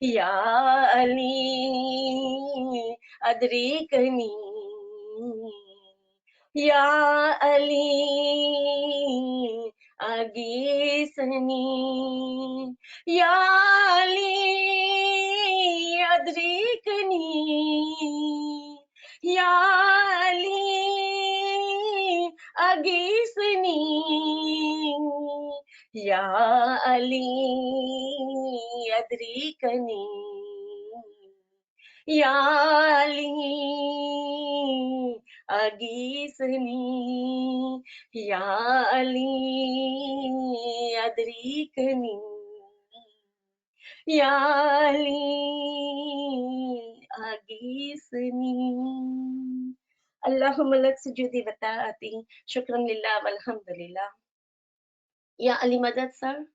Ya Ali adrikni, Ya Ali agisni, Ya Ali adrikni, Ya Ali agisni, Ya Ali adrikani, Ya Ali agisni, Ya Ali adrikani, Ya Ali agisni. Allahumma lak sujudi wa ta'ati. Shukran lillah walhamdulillah. Ya Ali Madad sir.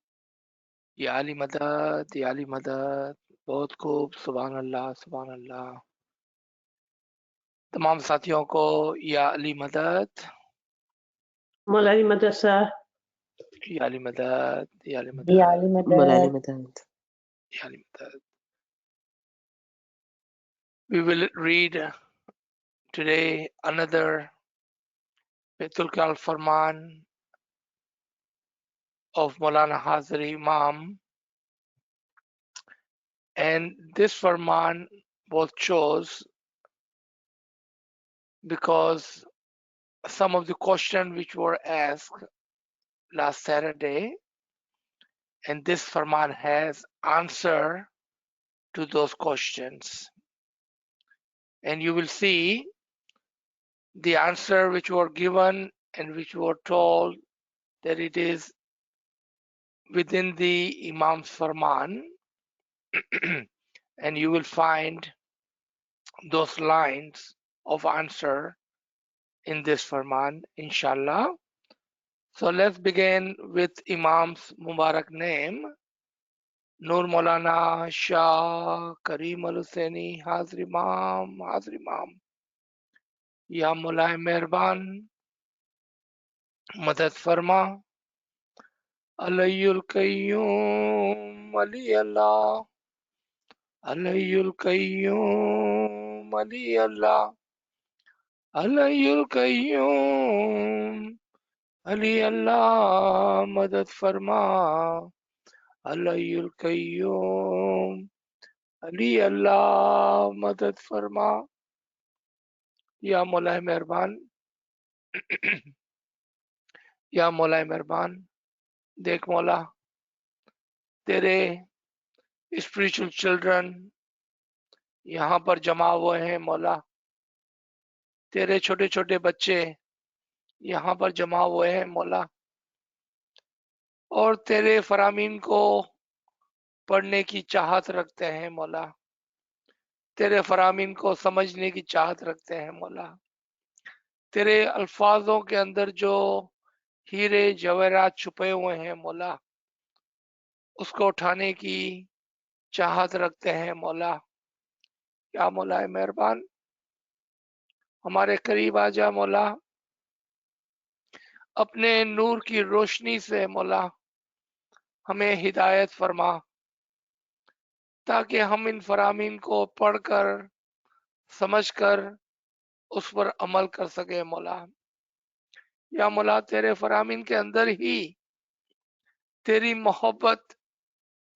या अली मदद, या अली मदद। बहुत खूब, सुभान अल्लाह, सुभान अल्लाह। तमाम साथियों को या अली मदद, मौला अली मदरसा, या अली मदद, या अली या मदद, अली Mulali मदद, Madad. या अली मदद। We will read today another Baitul Kal Farman of Maulana Hazari Imam, and this Farman was chose because some of the questions which were asked last Saturday, and this Farman has answer to those questions. And you will see the answer which were given and which were told that it is within the Imam's Farman, and you will find those lines of answer in this Farman, inshallah. So let's begin with Imam's Mubarak name. Nur Maulana Shah Karim Al Husaini Hazir Imam, Hazir Imam. Ya Mulai Mehrban, Madad Farma, Alayul Qayyum Ali Allah, Alayul Qayyum Ali Allah, Alayul Qayyum Ali Allah, Madad Farma, Alayul Qayyum Ali Allah, Madad Farma. या मौला मेहरबान, या मौला मेहरबान, देख मौला तेरे spiritual children यहाँ पर जमा हुए हैं मौला, तेरे छोटे छोटे बच्चे यहाँ पर जमा हुए हैं मौला, और तेरे फरामीन को पढ़ने की चाहत रखते हैं मौला, तेरे फरामीन को समझने की चाहत रखते हैं मौला, तेरे अल्फाजों के अंदर जो हीरे जवाहरात छुपे हुए हैं मौला, उसको उठाने की चाहत रखते हैं मौला। या मौला मेहरबान, हमारे करीब आ जा मौला, अपने नूर की रोशनी से मौला हमें हिदायत फरमा, ताकि हम इन फरामीन को पढ़कर समझकर उस पर अमल कर सके मौला। या मौला तेरे फरामीन के अंदर ही तेरी मोहब्बत,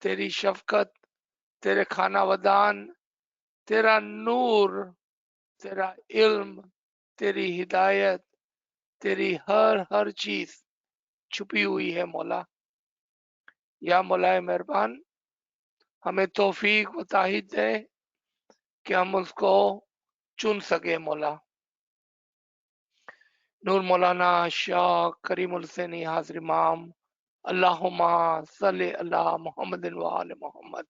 तेरी शफकत, तेरे खाना वदान, तेरा नूर, तेरा इल्म, तेरी हिदायत, तेरी हर चीज छुपी हुई है मौला। या मौला मेहरबान, हमें तौफीक व ताहीद दे कि हम उसको चुन सके मौला। नूर मौलाना शाह करीमुल हुसैनी हाजिर इमाम, अल्लाहुम्मा सल्ली अला मुहम्मदिन व आले Muhammad.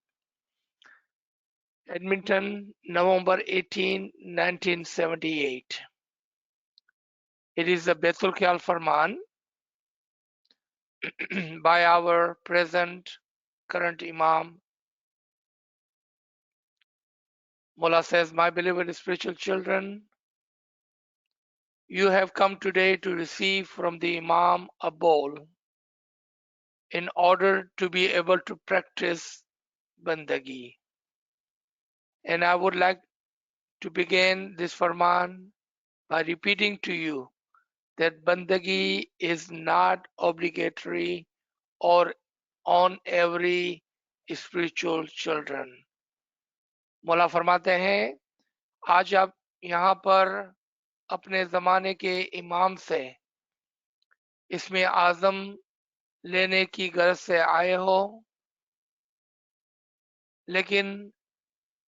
Edmonton, November 18, 1978. It is the Baitul Khayal Farman by our present current Imam. Mullah says, my beloved spiritual children, you have come today to receive from the Imam a bowl in order to be able to practice bandagi. And I would like to begin this Farman by repeating to you that bandagi is not obligatory or on every spiritual children. मौला फरमाते हैं, आज आप यहाँ पर अपने जमाने के इमाम से इसमें आजम लेने की गरज से आए हो, लेकिन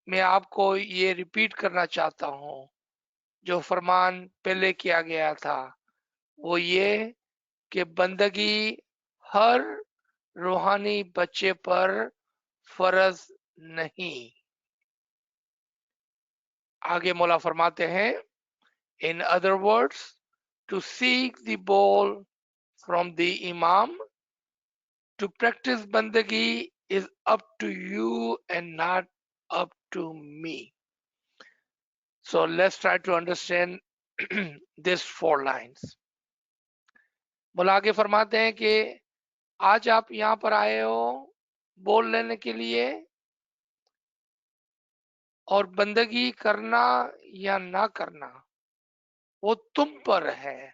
मैं आपको ये रिपीट करना चाहता हूँ जो फरमान पहले किया गया था, वो ये कि बंदगी हर रूहानी बच्चे पर फर्ज नहीं। आगे मौला फरमाते हैं, in other words, to seek the ball from the imam, to practice बंदगी is up to you and not up to me. So let's try to understand these 4 lines. मौला आगे फरमाते हैं कि आज आप यहाँ पर आए हो बोल लेने के लिए, और बंदगी करना या ना करना वो तुम पर है,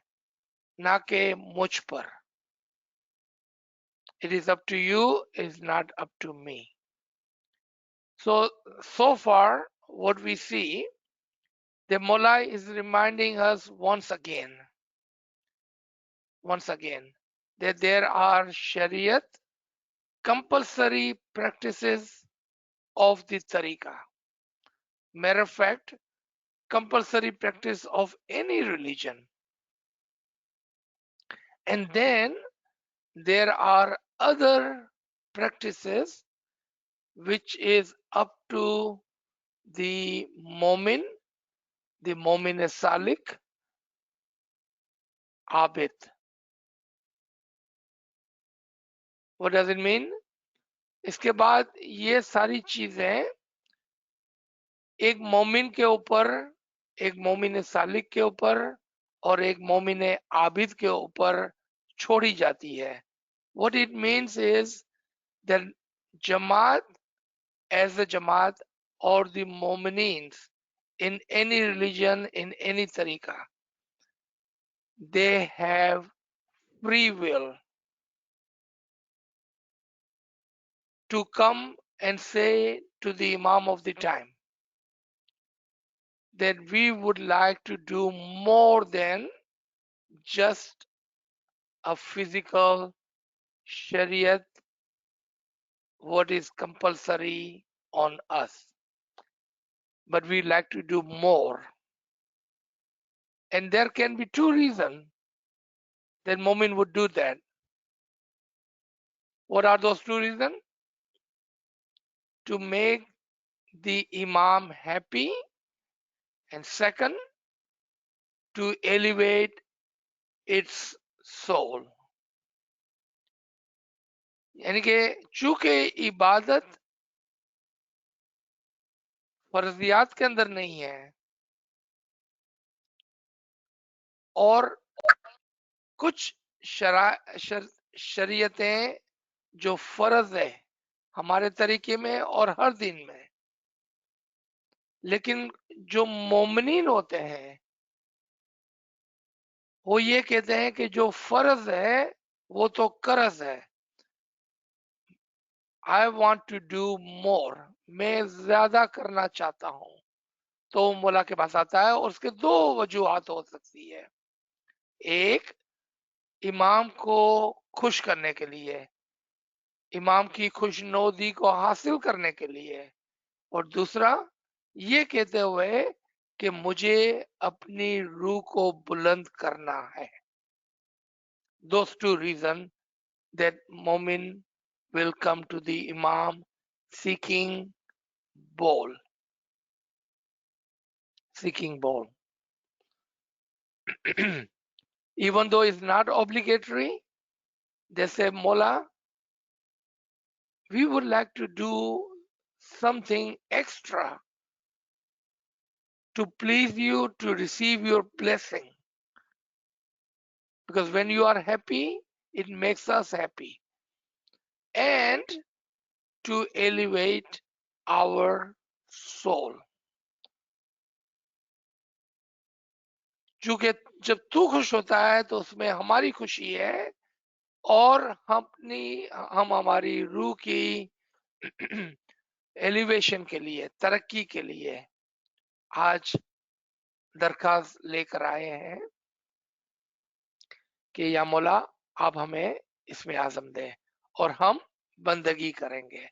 ना कि मुझ पर। It is up to you, it is not up to me. So far what we see, the Mullah is reminding us once again that there are Shariat compulsory practices of the tariqah. Matter of fact, compulsory practice of any religion. And then there are other practices which is up to the Momin Salik, Abid. What does it mean? इसके बाद ये सारी चीजें एक मोमिन के ऊपर, एक मोमिन सालिक के ऊपर और एक मोमिन आबिद के ऊपर छोड़ी जाती है. What it means is that Jamaat as a Jamaat or the Mominins in any religion, in any tariqa, they have free will to come and say to the Imam of the time that we would like to do more than just a physical Shariat, what is compulsory on us, but we like to do more. And there can be 2 reasons that Momin would do that. What are those 2 reasons? To make the Imam happy, and second, to elevate its soul. यानी कि चूंकि इबादत फर्जियात के अंदर नहीं है और कुछ शरीयतें जो फर्ज है हमारे तरीके में और हर दिन में, लेकिन जो मोमिनीन होते हैं वो ये कहते हैं कि जो फर्ज है वो तो कर्ज है. I want to do more, मैं ज्यादा करना चाहता हूं. तो मौला के पास आता है और उसके 2 वजूहात हो सकती है. एक, इमाम को खुश करने के लिए, इमाम की खुशनौदी को हासिल करने के लिए, और दूसरा ये कहते हुए कि मुझे अपनी रूह को बुलंद करना है. Those 2 reasons that Momin will come to the Imam seeking bowl. Even though it's not obligatory, they say, Mola, we would like to do something extra to please you, to receive your blessing. Because when you are happy, it makes us happy. And to elevate our soul. क्योंकि जब तू खुश होता है तो उसमें हमारी खुशी है और हम हमारी रूह की एलिवेशन के लिए, तरक्की के लिए आज दरखास्त लेकर आए हैं कि या मौला आप हमें इसमें आज़म दे और हम बंदगी करेंगे.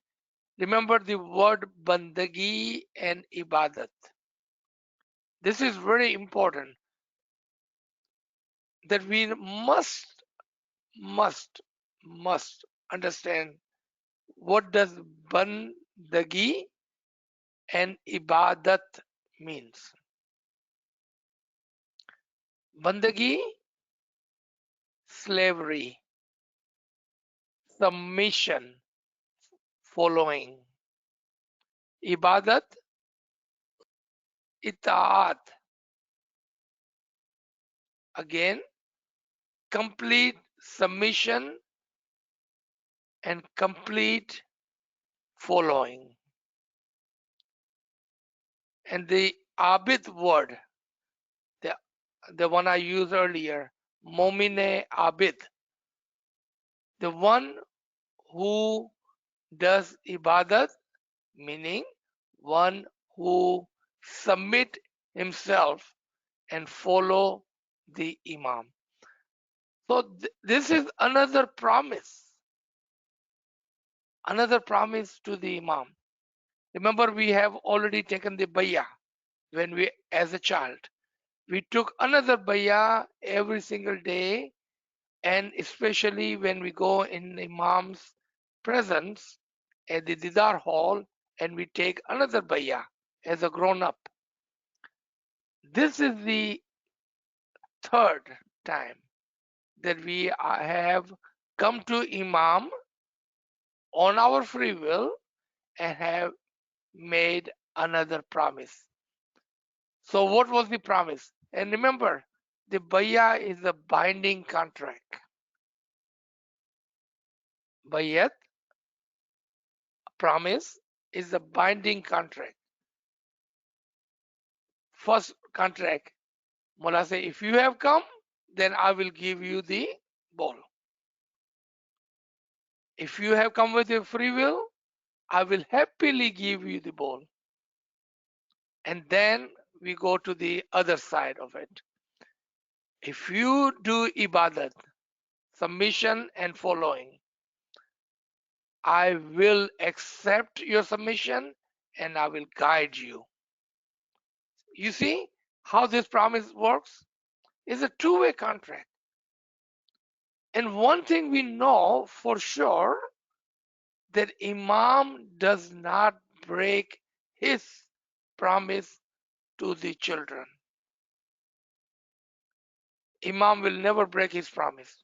Remember the word bandagi and ibadat. This is very important that we must understand what does bandagi and ibadat means. Bandagi, slavery, submission, following. Ibadat, itaat. Again, complete submission and complete following. And the abid word, the one I used earlier, momine abid, the one who does ibadat, meaning one who submit himself and follow the imam. So this is another promise to the imam. Remember, we have already taken the bayah when we, as a child, we took another bayah every single day, and especially when we go in imam's presence at the didar hall and we take another bayah as a grown up. This is the third time that we have come to imam on our free will and have made another promise. So what was the promise? And remember, the bayah is a binding contract. Bayat, promise, is a binding contract. First contract, Mullah say, if you have come, then I will give you the bowl. If you have come with your free will, I will happily give you the bowl. And then we go to the other side of it. If you do ibadat, submission and following, I will accept your submission and I will guide you. You see how this promise works? It's a two-way contract. And one thing we know for sure, that Imam does not break his promise to the children. Imam will never break his promise.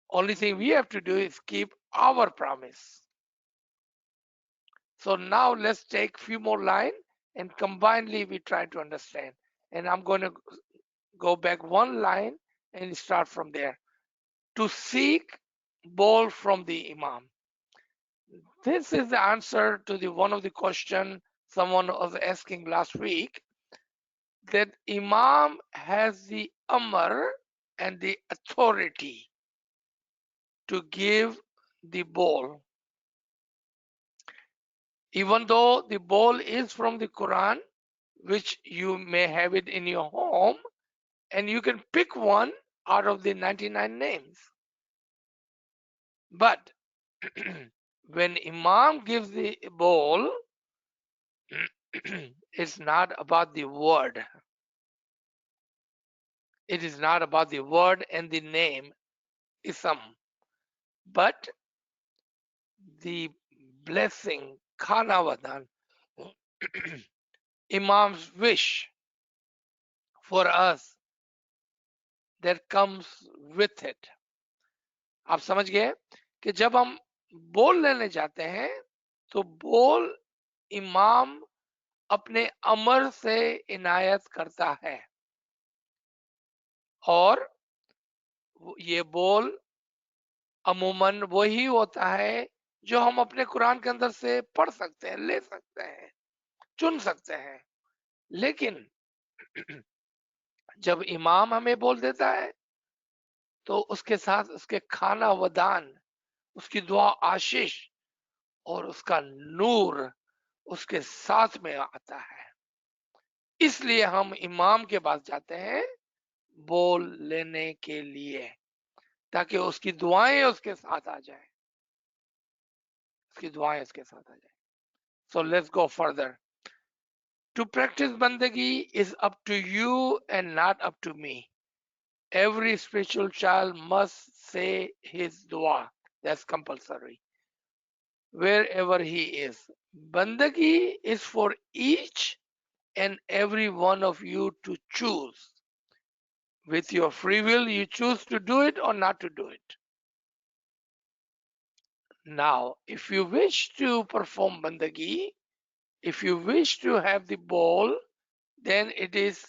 Only thing we have to do is keep our promise. So now let's take few more lines and combinedly we try to understand. And I'm going to go back one line and start from there. To seek bowl from the Imam. This is the answer to the one of the question someone was asking last week, that Imam has the amr and the authority to give the bowl. Even though the bowl is from the Quran, which you may have it in your home, and you can pick one out of the 99 names. But when Imam gives the bowl, it's not about the word. It is not about the word and the name, ism, but the blessing, Khanavadan, Imam's wish for us that comes with it. आप समझ गए कि जब हम बोल लेने जाते हैं तो बोल इमाम अपने अमर से इनायत करता है, और ये बोल अमूमन वही होता है जो हम अपने कुरान के अंदर से पढ़ सकते हैं, ले सकते हैं, चुन सकते हैं। लेकिन जब इमाम हमें बोल देता है तो उसके साथ उसके खाना वदान, उसकी दुआ आशीष और उसका नूर उसके साथ में आता है। इसलिए हम इमाम के पास जाते हैं बोल लेने के लिए, ताकि उसकी दुआएं उसके साथ आ जाए, उसकी दुआएं उसके साथ आ जाए। So let's go further. To practice बंदगी is up to you and not up to me. Every spiritual child must say his dua. That's compulsory. Wherever he is. Bandagi is for each and every one of you to choose. With your free will, you choose to do it or not to do it. Now, if you wish to perform bandagi, if you wish to have the bowl, then it is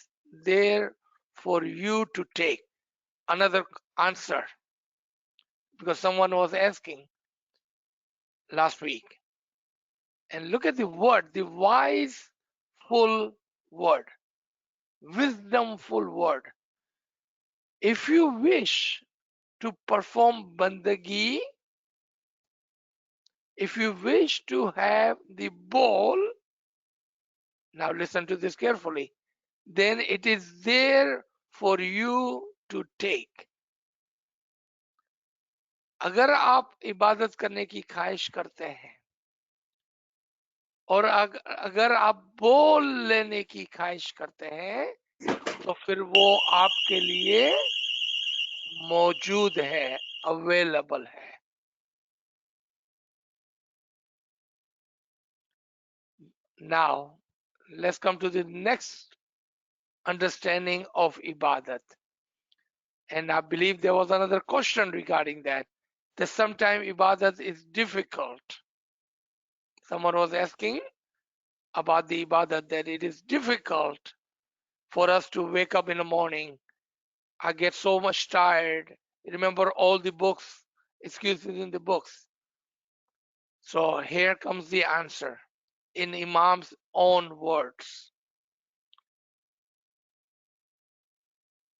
there for you to take. Another answer, because someone was asking last week. And look at the word, the wise, full word, wisdomful word. If you wish to perform bandagi, if you wish to have the bowl, now listen to this carefully, then it is there for you to take. अगर आप इबादत करने की ख्वाहिश करते हैं और अगर आप बोल लेने की ख्वाहिश करते हैं, तो फिर वो आपके लिए मौजूद है, अवेलेबल है। Now, let's come to the next understanding of ibadat. And I believe there was another question regarding that. That sometimes ibadat is difficult. Someone was asking about the ibadat, that it is difficult for us to wake up in the morning. I get so much tired. Remember all the books, excuses in the books. So here comes the answer in Imam's own words.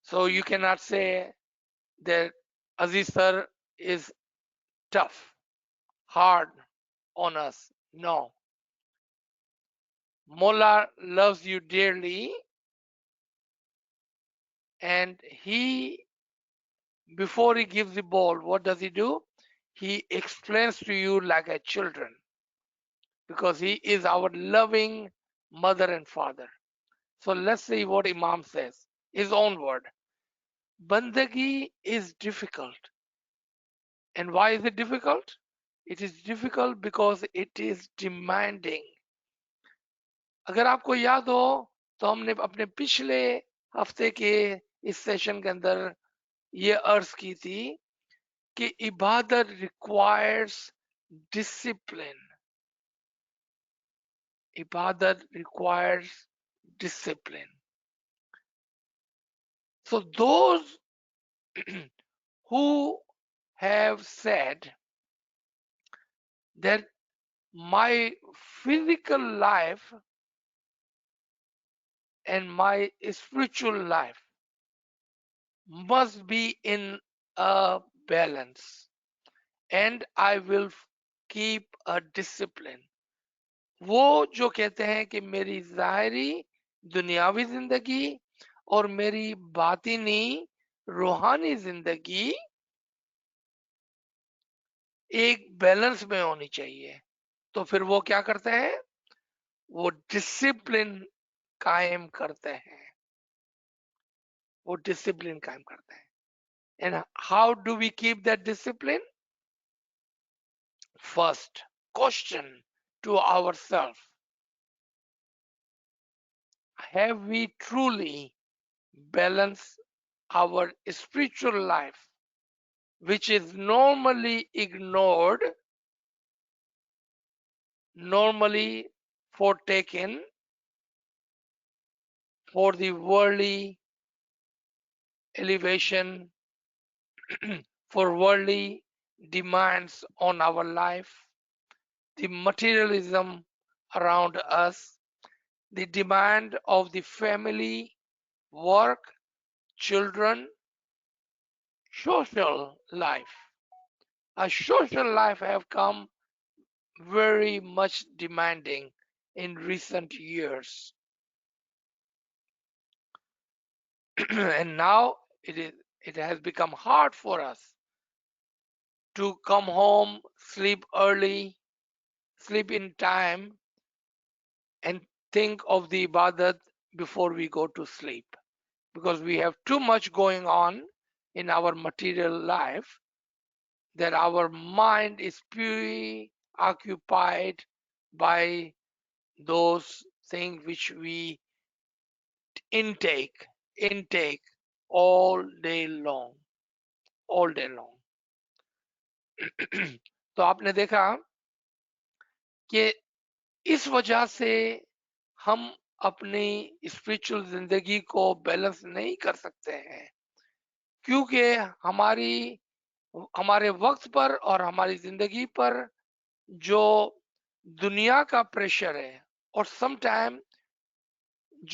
So you cannot say that Aziz sir is tough, hard on us. No. Mullah loves you dearly, and he, before he gives the ball, what does he do? He explains to you like a children, because he is our loving mother and father. So let's see what Imam says, his own word. Bandagi is difficult. And why is it difficult? It is difficult because it is demanding. अगर आपको याद हो तो हमने अपने पिछले हफ्ते के इस सेशन के अंदर ये अर्ज की थी कि इबादत रिक्वायर्स डिसिप्लिन. इबादत requires discipline. So those who have said that my physical life and my spiritual life must be in a balance, and I will keep a discipline. वो जो कहते हैं कि मेरी ज़ाहिरी दुनियावी जिंदगी और मेरी बातिनी रूहानी जिंदगी एक बैलेंस में होनी चाहिए, तो फिर वो क्या करते हैं? वो डिसिप्लिन कायम करते हैं. वो डिसिप्लिन कायम करते हैं. And how do we keep that discipline? First, question to ourselves: have we truly balanced our spiritual life, which is normally ignored, normally foretaken for the worldly elevation, for worldly demands on our life? the materialism around us, the demand of the family, work, children, social life. A social life have come very much demanding in recent years. And now it has become hard for us to come home, sleep early, sleep in time, and think of the ibadat before we go to sleep, because we have too much going on in our material life that our mind is preoccupied by those things which we intake all day long, all day long. तो आपने देखा कि इस वजह से हम अपनी spiritual जिंदगी को बैलेंस नहीं कर सकते हैं, क्योंकि हमारे वक्त पर और हमारी जिंदगी पर जो दुनिया का प्रेशर है और समटाइम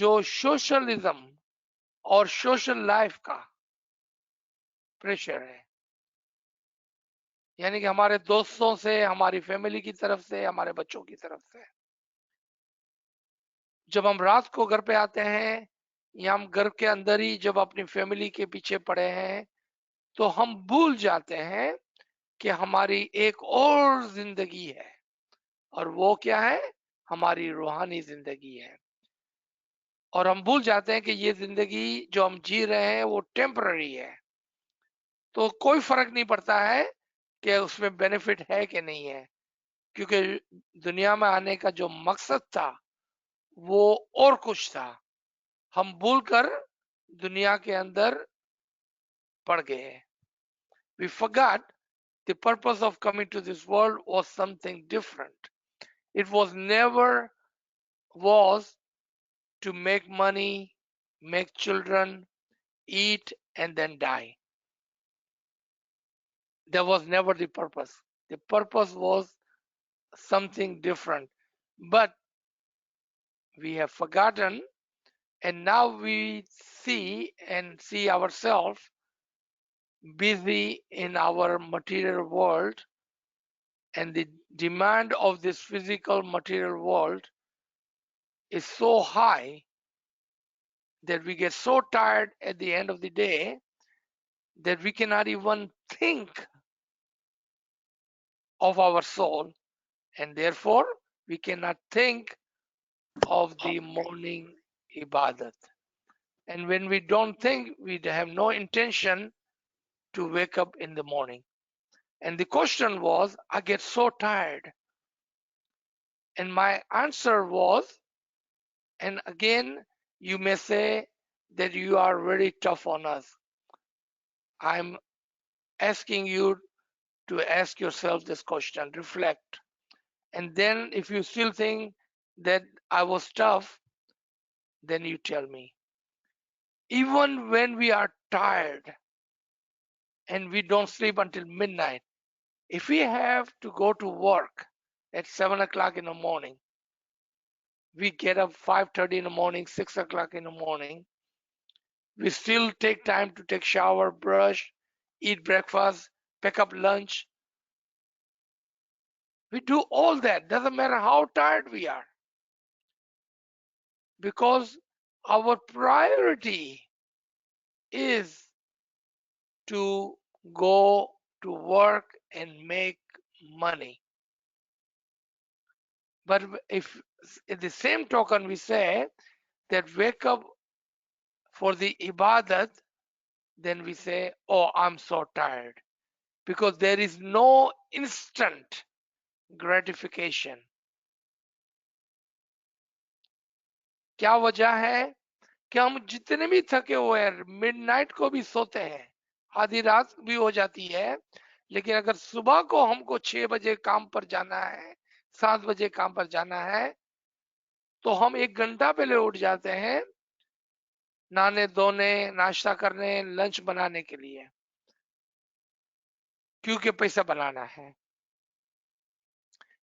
जो सोशलिज्म और सोशल लाइफ का प्रेशर है, यानी कि हमारे दोस्तों से, हमारी फैमिली की तरफ से, हमारे बच्चों की तरफ से, जब हम रात को घर पे आते हैं या हम घर के अंदर ही जब अपनी फैमिली के पीछे पड़े हैं, तो हम भूल जाते हैं कि हमारी एक और जिंदगी है, और वो क्या है? हमारी रूहानी जिंदगी है। और हम भूल जाते हैं कि ये जिंदगी जो हम जी रहे हैं वो टेम्पररी है, तो कोई फर्क नहीं पड़ता है कि उसमें बेनिफिट है कि नहीं है, क्योंकि दुनिया में आने का जो मकसद था वो और कुछ था। हम भूलकर दुनिया के अंदर पड़ गए। We forgot the purpose of coming to this world was something different. It was never was to make money, make children, eat, and then die. That was never the purpose. The purpose was something different. But we have forgotten, and now we see ourselves busy in our material world, and the demand of this physical material world is so high that we get so tired at the end of the day that we cannot even think of our soul, and therefore we cannot think of the morning ibadat. And when we don't think, we have no intention to wake up in the morning. And the question was, I get so tired. And my answer was, and again, you may say that you are very tough on us. I'm asking you to ask yourself this question, reflect. And then if you still think that I was tough, then you tell me. Even when we are tired and we don't sleep until midnight, if we have to go to work at 7 o'clock in the morning, we get up 5:30 in the morning, 6 o'clock in the morning, we still take time to take shower, brush, eat breakfast, pick up lunch. We do all that, doesn't matter how tired we are, because our priority is to go to work and make money. But if in the same token we say that wake up for the ibadat, then we say, oh, I'm so tired, because there is no instant gratification. क्या वजह है कि हम जितने भी थके हुए हैं, मिडनाइट को भी सोते हैं, आधी रात भी हो जाती है, लेकिन अगर सुबह को हमको 6 बजे काम पर जाना है, 7 बजे काम पर जाना है, तो हम 1 घंटा पहले उठ जाते हैं नहाने धोने, नाश्ता करने, लंच बनाने के लिए, क्योंकि पैसा बनाना है।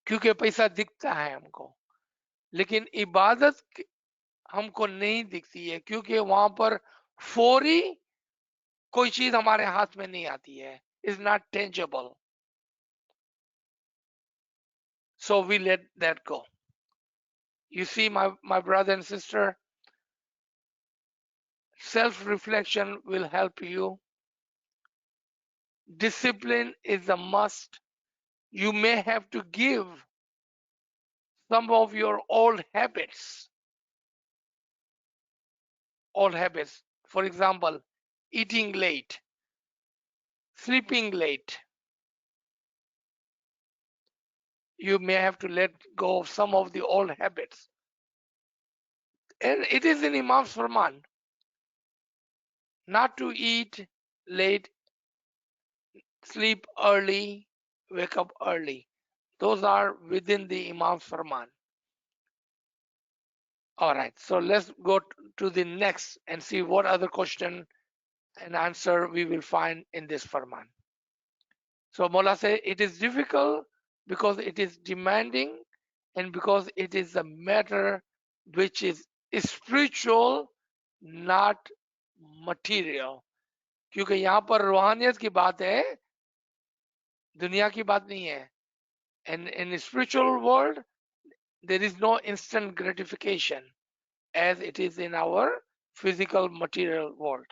क्योंकि पैसा दिखता है हमको, लेकिन इबादत हमको नहीं दिखती है, क्योंकि वहां पर फौरी कोई चीज हमारे हाथ में नहीं आती है, is not tangible, so we let that go. You see, my brother and sister, self reflection will help you. Discipline is a must. You may have to give some of your old habits. For example, eating late, sleeping late. You may have to let go of some of the old habits. And it is in Imam's Farman not to eat late, sleep early, wake up early. Those are within the Imam's Farman. All right, so let's go to the next and see what other question and answer we will find in this Farman. So Mola says it is difficult because it is demanding and because it is a matter which is spiritual, not material. क्योंकि यहाँ पर रूहानियत की बात है, दुनिया की बात नहीं है. And in spiritual world, there is no instant gratification as it is in our physical material world.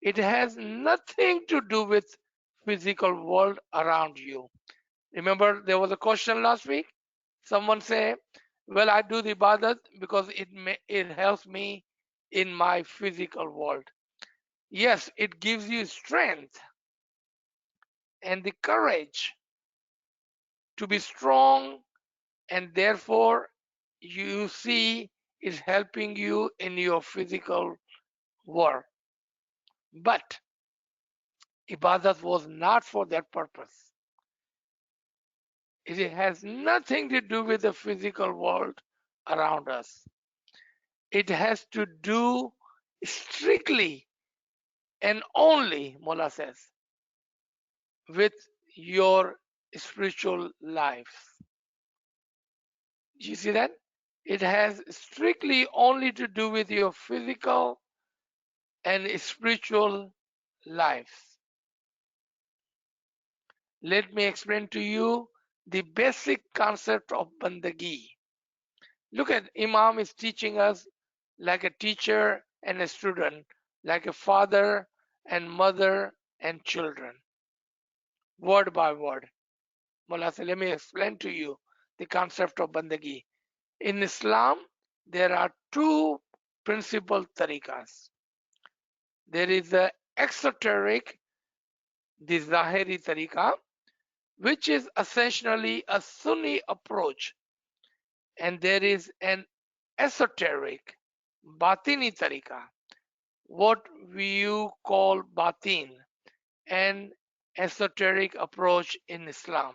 It has nothing to do with physical world around you. Remember, there was a question last week. Someone say, "Well, I do the ibadat because it helps me in my physical world." Yes, it gives you strength and the courage to be strong, and therefore you see is helping you in your physical world. But ibadat was not for that purpose. It has nothing to do with the physical world around us. It has to do strictly and only, Mullah says, with your spiritual life. You see that? It has strictly only to do with your physical and spiritual life. Let me explain to you the basic concept of bandagi. Look at Imam is teaching us like a teacher and a student, like a father and mother and children, word by word. Mullah said, let me explain to you the concept of bandagi. In Islam, there are two principal tariqas. There is the exoteric, the Zahiri tariqa, which is essentially a Sunni approach, and there is an esoteric, Batini tariqa, what you call Batin, an esoteric approach in Islam.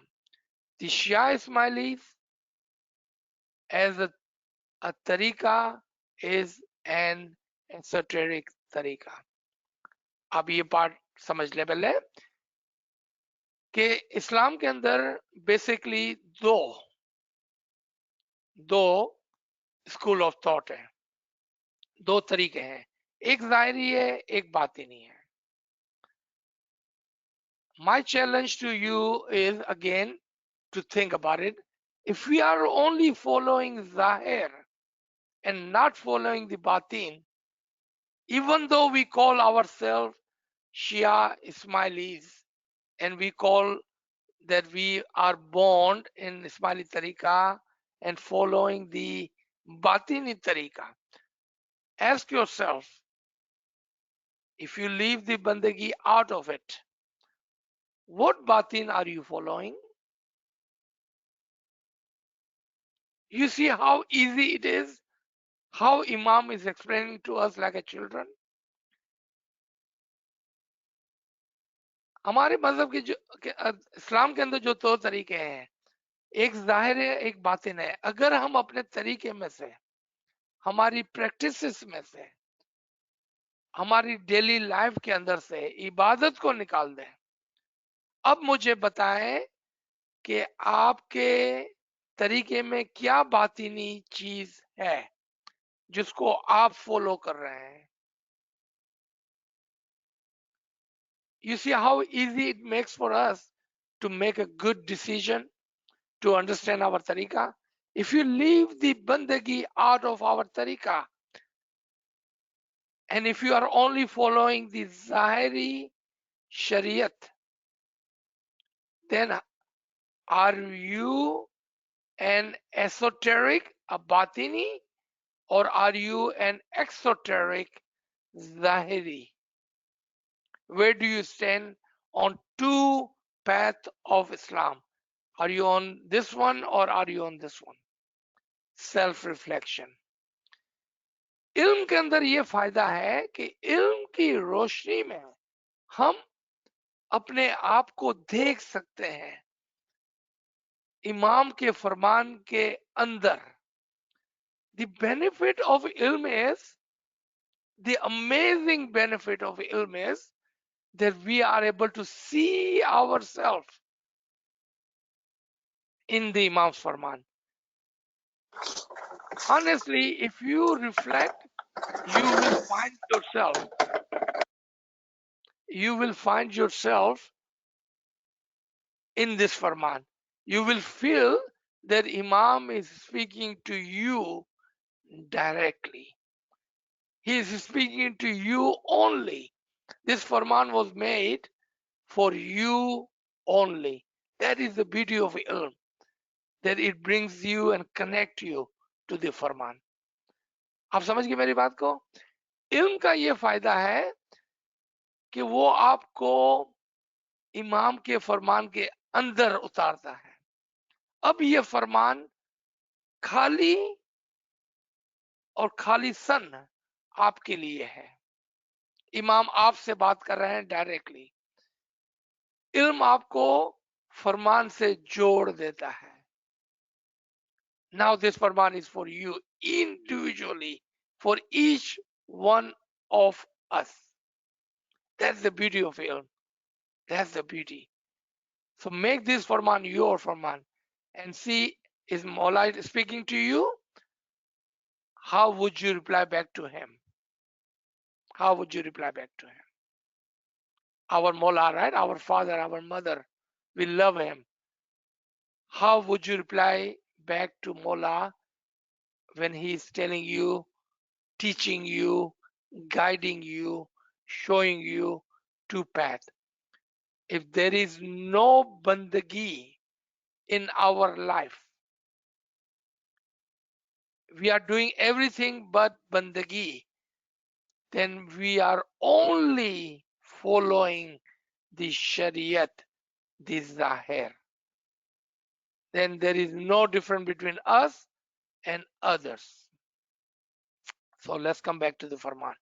The Shia Ismailis as a tariqa is an esoteric tariqa. अब ये part समझ ले पहले कि इस्लाम के अंदर basically दो school of thought है, दो तरीके हैं, एक जाहिरी है, एक बातिनी है. My challenge to you is again to think about it. If we are only following Zahir and not following the Batin, even though we call ourselves Shia Ismailis and we call that we are born in Ismaili Tariqa and following the Batini Tariqa, ask yourself, if you leave the Bandagi out of it, what Batin are you following? You see how easy it is, how Imam is explaining to us like a children. हमारे मजहब के जो इस्लाम के अंदर जो दो तरीके हैं, एक जाहिर है, एक बातिन है. अगर हम अपने तरीके में से, हमारी प्रैक्टिसेस में से, हमारी डेली लाइफ के अंदर से इबादत को निकाल दें, अब मुझे बताएं कि आपके तरीके में क्या बातिनी चीज है जिसको आप फॉलो कर रहे हैं? You see how easy it makes for us to make a good decision, to understand our tariqa. If you leave the bandagi out of our tariqa, and if you are only following the Zahiri Shariat, then are you an esoteric, a batini, or are you an exoteric Zahiri? Where do you stand on two paths of Islam? Are you on this one or are you on this one? Self reflection. इल्म के अंदर ये फायदा है कि इल्म की रोशनी में हम अपने आप को देख सकते हैं इमाम के फरमान के अंदर. The benefit of ilm is, the amazing benefit of ilm is that we are able to see ourselves in the Imam's Farman. Honestly, if you reflect, you will find yourself. You will find yourself in this Farman. You will feel that Imam is speaking to you directly. He is speaking to you only. This Farman was made for you only. That is the beauty of ilm, that it brings you and connect you to the Farman. आप समझ गए मेरी बात को? इल्म का ये फायदा है कि वो आपको इमाम के फरमान के अंदर उतारता है. अब ये फरमान खाली और खाली सन आपके लिए है. इमाम आपसे बात कर रहे हैं डायरेक्टली. इल्म आपको फरमान से जोड़ देता है. Now this Farman is for you individually, for each one of us. That's the beauty of ilm. That's the beauty. So make this Farman your Farman and see, is Maulai speaking to you? How would you reply back to him? How would you reply back to him? Our Maula, right? Our father, our mother, we love him. How would you reply back to Maula when he is telling you, teaching you, guiding you, showing you two paths? If there is no bandagi in our life, we are doing everything but bandagi, then we are only following the Shariat, the Zahir. Then there is no difference between us and others. So let's come back to the Farman.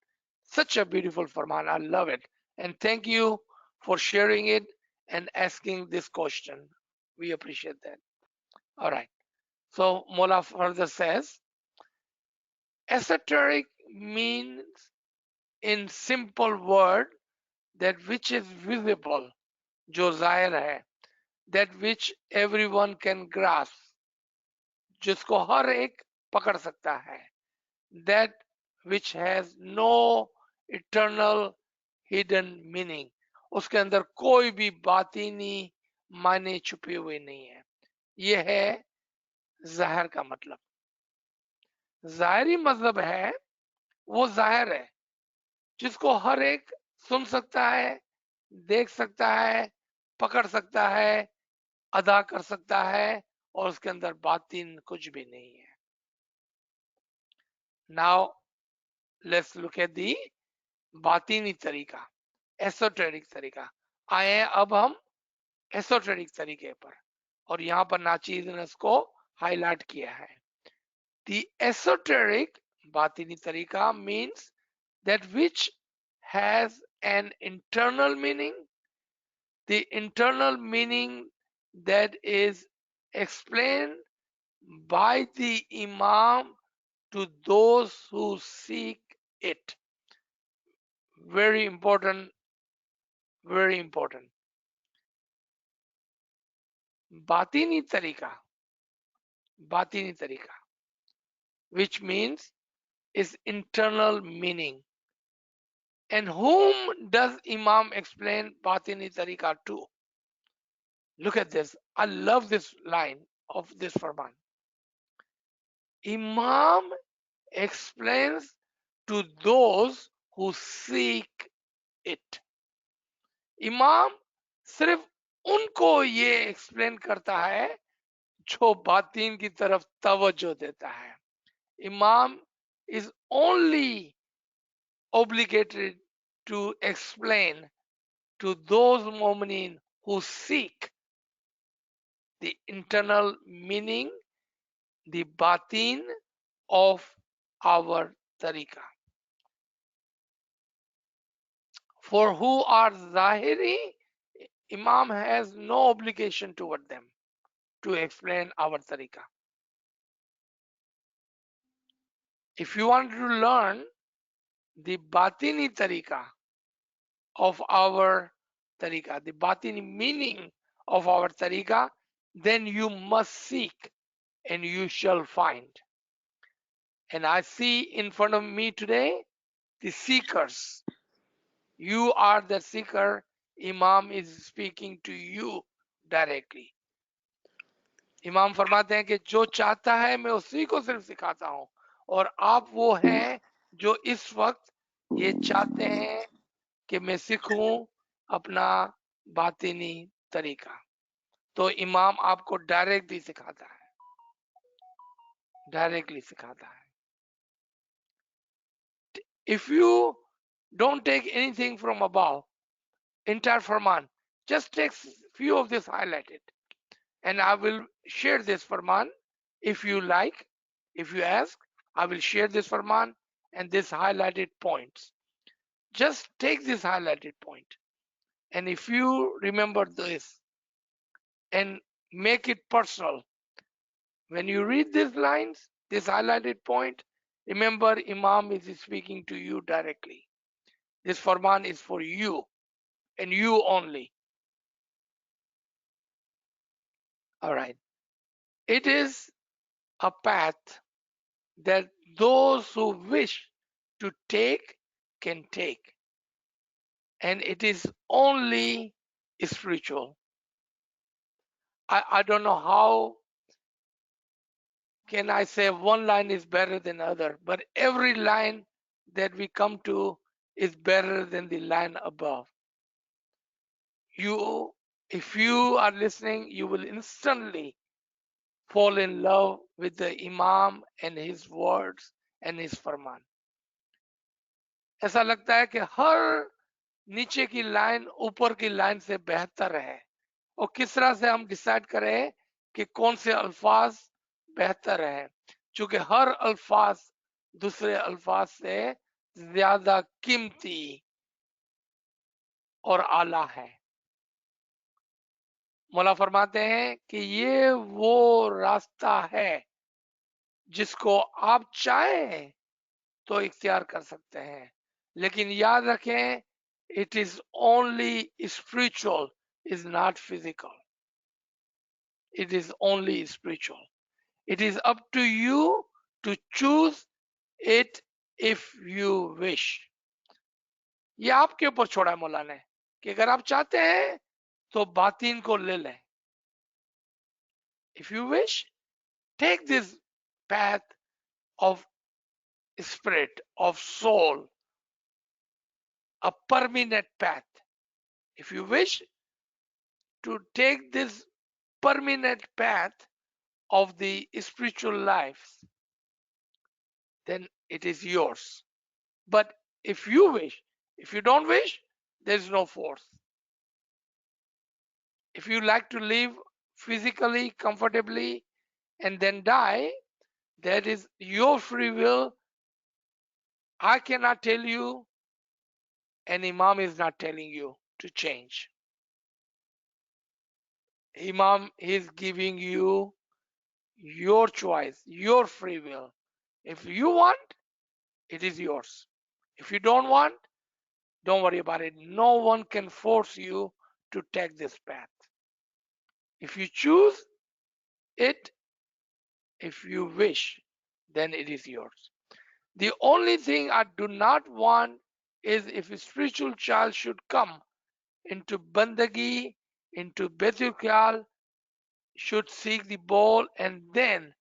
Such a beautiful Farman. I love it. And thank you for sharing it and asking this question. We appreciate that. All right. So Mola further says, esoteric means in simple word that which is visible, जो जाहिर है, that which everyone can grasp, जिसको हर एक पकड़ सकता है, that which has no eternal hidden meaning, उसके अंदर कोई भी बातीनी मायने छुपे हुए नहीं है. ये है जाहिर का मतलब. जाहिरी मतलब है वो जाहिर है जिसको हर एक सुन सकता है, देख सकता है, पकड़ सकता है, अदा कर सकता है, और उसके अंदर बातिन कुछ भी नहीं है. Now let's look at the बातिनी तरीका, एसोटेरिक तरीका. आए हैं अब हम एसोटेरिक तरीके पर, और यहाँ पर नाचीज ने इसको हाईलाइट किया है. द एसोटेरिक बातिनी तरीका means that which has an internal meaning, the internal meaning that is explained by the Imam to those who seek it. Very important, very important. Batini tarika batini tarika, which means is internal meaning. And whom does Imam explain batini tarika to? Look at this. I love this line of this Farman. Imam explains to those who seek it. इमाम सिर्फ उनको ये explain करता है जो बातीन की तरफ तवज्जो देता है. Imam is only obligated to explain to those mu'minin who seek the internal meaning, the batin of our tariqah. For who are zahiri, Imam has no obligation toward them to explain our tariqah. If you want to learn the batini tariqah of our tariqah, the batini meaning of our tariqah, then you must seek and you shall find. And I see in front of me today the seekers. You are the seeker. Imam is speaking to you directly. इमाम फरमाते हैं कि जो चाहता है मैं उसी को सिर्फ सिखाता हूं, और आप वो हैं जो इस वक्त ये चाहते हैं कि मैं सीखूं अपना बातिनी तरीका. तो इमाम आपको डायरेक्टली सिखाता है, डायरेक्टली सिखाता है. If you don't take anything from above, entire Farman, just take few of this highlighted, and I will share this Farman if you like. If you ask, I will share this Farman and this highlighted points. Just take this highlighted point, and if you remember this and make it personal, when you read these lines, this highlighted point, remember Imam is speaking to you directly. This Farman is for you and you only. All right. It is a path that those who wish to take can take, and it is only spiritual. I don't know how can I say one line is better than other, but every line that we come to is better than the line above. You, if you are listening, you will instantly fall in love with the Imam and his words and his Farman. ऐसा लगता है कि हर नीचे की line ऊपर की line से बेहतर है, और किस तरह से हम डिसाइड करें कि कौन से अल्फाज बेहतर है, क्योंकि हर अल्फाज दूसरे अल्फाज से ज्यादा कीमती और आला है. मौला फरमाते हैं कि ये वो रास्ता है जिसको आप चाहें तो इख्तियार कर सकते हैं, लेकिन याद रखें it is only spiritual, is not physical. It is only spiritual. It is up to you to choose it if you wish. ये आपके ऊपर छोड़ा है मौला ने कि अगर आप चाहते हैं तो बातीन को ले लें. If you wish, take this path of spirit, of soul, a permanent path. If you wish to take this permanent path of the spiritual life, then it is yours. But if you wish, if you don't wish, there is no force. If you like to live physically, comfortably, and then die, that is your free will. I cannot tell you, and Imam is not telling you to change. Imam is giving you your choice, your free will. If you want, it is yours. If you don't want, don't worry about it. No one can force you to take this path. If you choose it, if you wish, then it is yours. The only thing I do not want is if a spiritual child should come into bandagi, into Betul Khyal, should seek the ball and then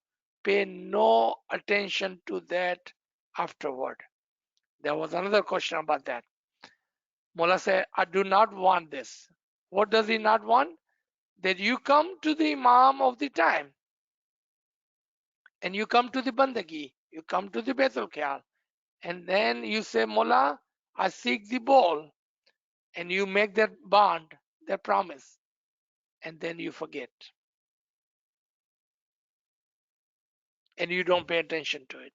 pay no attention to that afterward. There was another question about that. Mullah said, I do not want this. What does he not want? That you come to the Imam of the time and you come to the bandagi, you come to the Betul Khyal, and then you say, Mullah, I seek the ball, and you make that bond, that promise, and then you forget and you don't pay attention to it.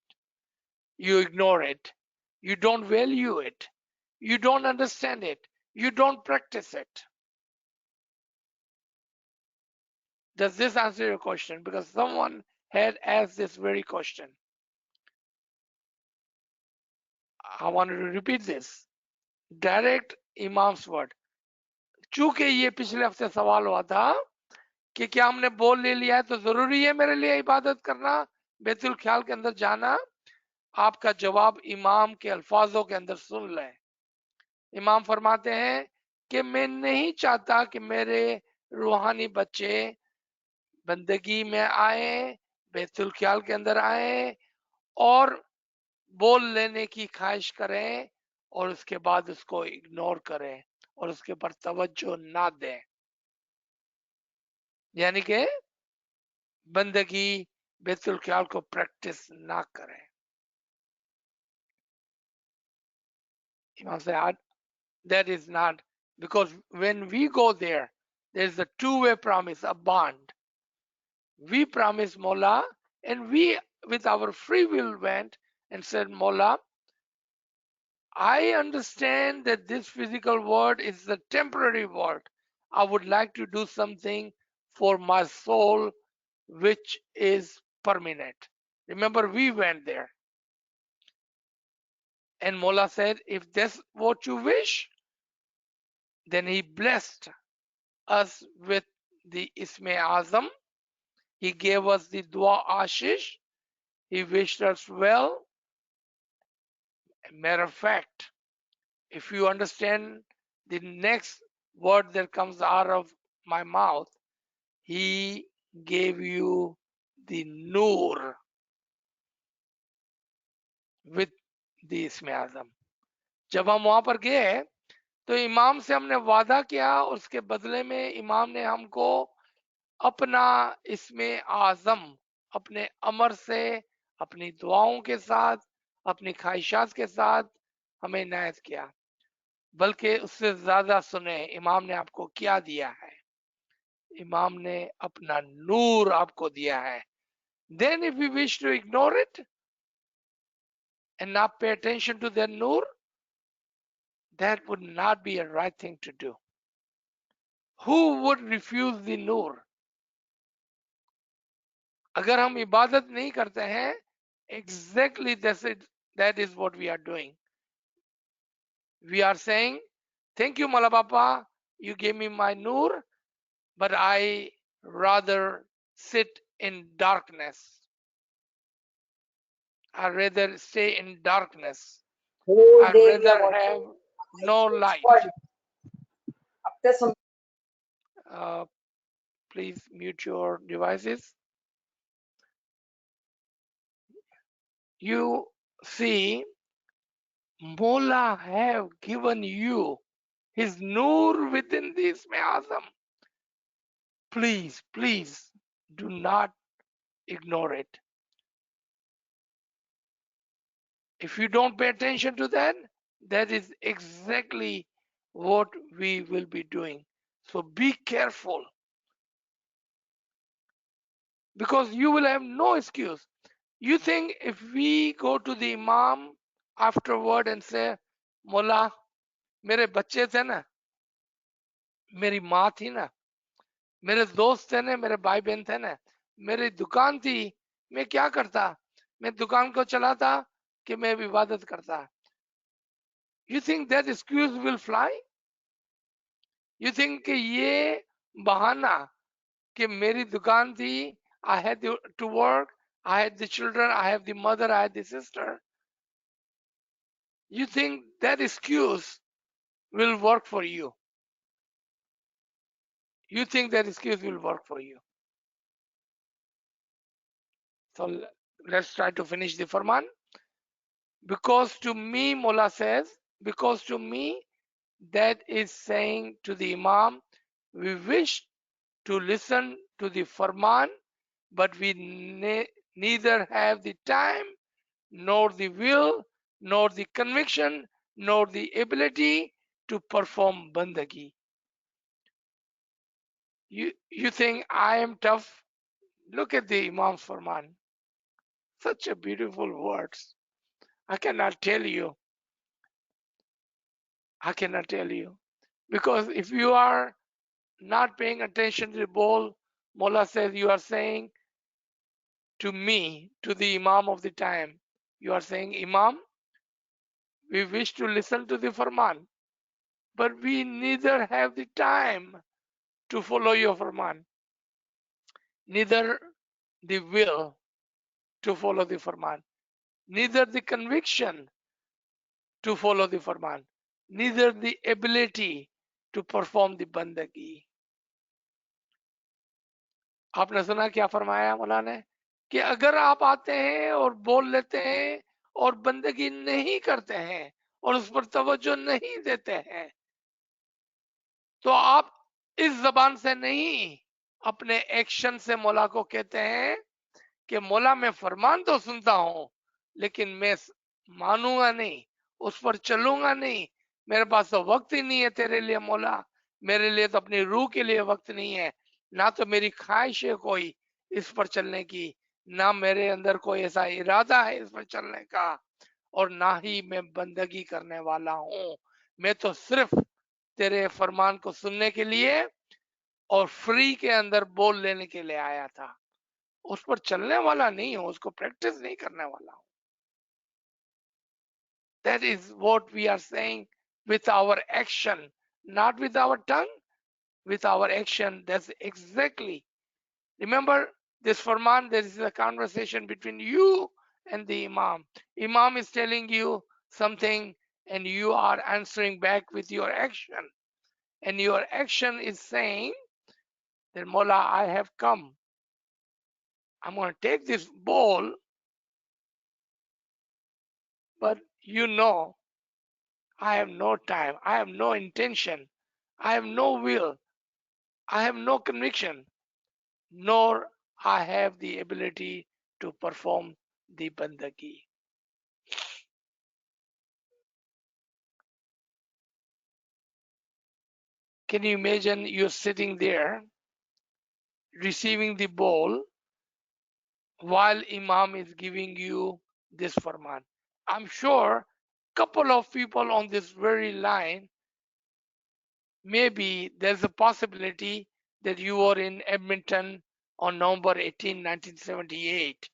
You ignore it. You don't value it. You don't understand it. You don't practice it. Does this answer your question? Because someone had asked this very question. I wanted to repeat this. Direct Imam's word. चूंकि ये पिछले हफ्ते सवाल हुआ था कि क्या हमने बोल ले लिया है तो जरूरी है मेरे लिए इबादत करना, बैतुल ख्याल के अंदर जाना? आपका जवाब इमाम के अल्फाजों के अंदर सुन लें। इमाम फरमाते हैं कि मैं नहीं चाहता कि मेरे रूहानी बच्चे बंदगी में आए, बैतुल ख्याल के अंदर आए और बोल लेने की ख्वाहिश करें और उसके बाद उसको इग्नोर करें और उसके ऊपर तवज्जो ना दें, यानी कि बंदगी बैतुल ख्याल को प्रैक्टिस ना करें। इमाम साहब, that is not, because when we go there is a two-way promise, a bond. We promised Mola, and we with our free will went and said, Mola, I understand that this physical world is a temporary world. I would like to do something for my soul which is permanent. Remember, we went there. And Mola said, if that's what you wish, then he blessed us with the Isme Azam. He gave us the Dua Ashish. He wished us well. Matter of fact, if you understand the next word that comes out of my mouth, he gave you the Noor with the Isme Azam. जब हम वहां पर गए तो इमाम से हमने वादा किया, उसके बदले में इमाम ने हमको अपना इसमें आजम अपने अमर से, अपनी दुआओं के साथ, अपनी ख्वाहिशात के साथ हमें इनायत किया। बल्कि उससे ज्यादा सुने इमाम ने आपको क्या दिया है। इमाम ने अपना नूर आपको दिया है। Then if you wish to ignore it and not pay attention to that noor, that would not be a right thing to do. Who would refuse the noor? अगर हम इबादत नहीं करते हैं, exactly that is what we are doing. We are saying, thank you Mala Bapa, you gave me my noor, but I rather sit in darkness. I rather stay in darkness. I rather have no light. Please mute your devices. You see, Mola have given you his noor within this Azam. Please, please do not ignore it. If you don't pay attention to that, that is exactly what we will be doing. So be careful, because you will have no excuse. You think if we go to the Imam afterward and say, Mullah, मेरे बच्चे थे ना, मेरी माँ थी ना, मेरे दोस्त थे ना, मेरे भाई बहन थे ना, मेरी दुकान थी, मैं क्या करता, मैं दुकान को चलाता कि मैं इबादत करता? You think that excuse will fly? You think कि ये बहाना कि मेरी दुकान थी, I had to work, I had the children, I have the mother, I had the sister. You think that excuse will work for you? You think that excuse will work for you? So let's try to finish the Farman. Because to me, Mullah says, because to me, that is saying to the Imam, we wish to listen to the Farman, but we neither have the time, nor the will, nor the conviction, nor the ability to perform bandagi. You think I am tough? Look at the Imam's Farman. Such a beautiful words. I cannot tell you. I cannot tell you. Because if you are not paying attention to the bowl, Mullah says you are saying to me, to the Imam of the time, you are saying, Imam, we wish to listen to the Farman, but we neither have the time to follow your Farman, neither the will to follow the Farman, neither the conviction to follow the Farman, neither the ability to perform the bandagi. आपने सुना क्या फरमाया मौला ने कि अगर आप आते हैं और बोल लेते हैं और बंदगी नहीं करते हैं और उस पर तवज्जो नहीं देते हैं तो आप इस जबान से नहीं अपने एक्शन से मौला को कहते हैं कि मौला मैं फरमान तो सुनता हूं लेकिन मैं मानूंगा नहीं, उस पर चलूंगा नहीं, मेरे पास तो वक्त ही नहीं है तेरे लिए मौला, मेरे लिए तो अपनी रूह के लिए वक्त नहीं है, ना तो मेरी ख्वाहिश है कोई इस पर चलने की, ना मेरे अंदर कोई ऐसा इरादा है इस पर चलने का, और ना ही मैं बंदगी करने वाला हूं। मैं तो सिर्फ तेरे फरमान को सुनने के लिए और फ्री के अंदर बोल लेने के लिए आया था, उस पर चलने वाला नहीं हूं, उसको प्रैक्टिस नहीं करने वाला हूं। That is what we are saying with our action, not with our tongue, with our action. That's exactly. Remember this Farman, there is a conversation between you and the Imam. Imam is telling you something and you are answering back with your action. And your action is saying that Mullah, I have come. I'm going to take this bowl, but you know, I have no time, I have no intention, I have no will, I have no conviction, nor I have the ability to perform the bandagi. Can you imagine you're sitting there receiving the bowl while Imam is giving you this farman? I'm sure couple of people on this very line, maybe there's a possibility that you were in Edmonton on November 18, 1978,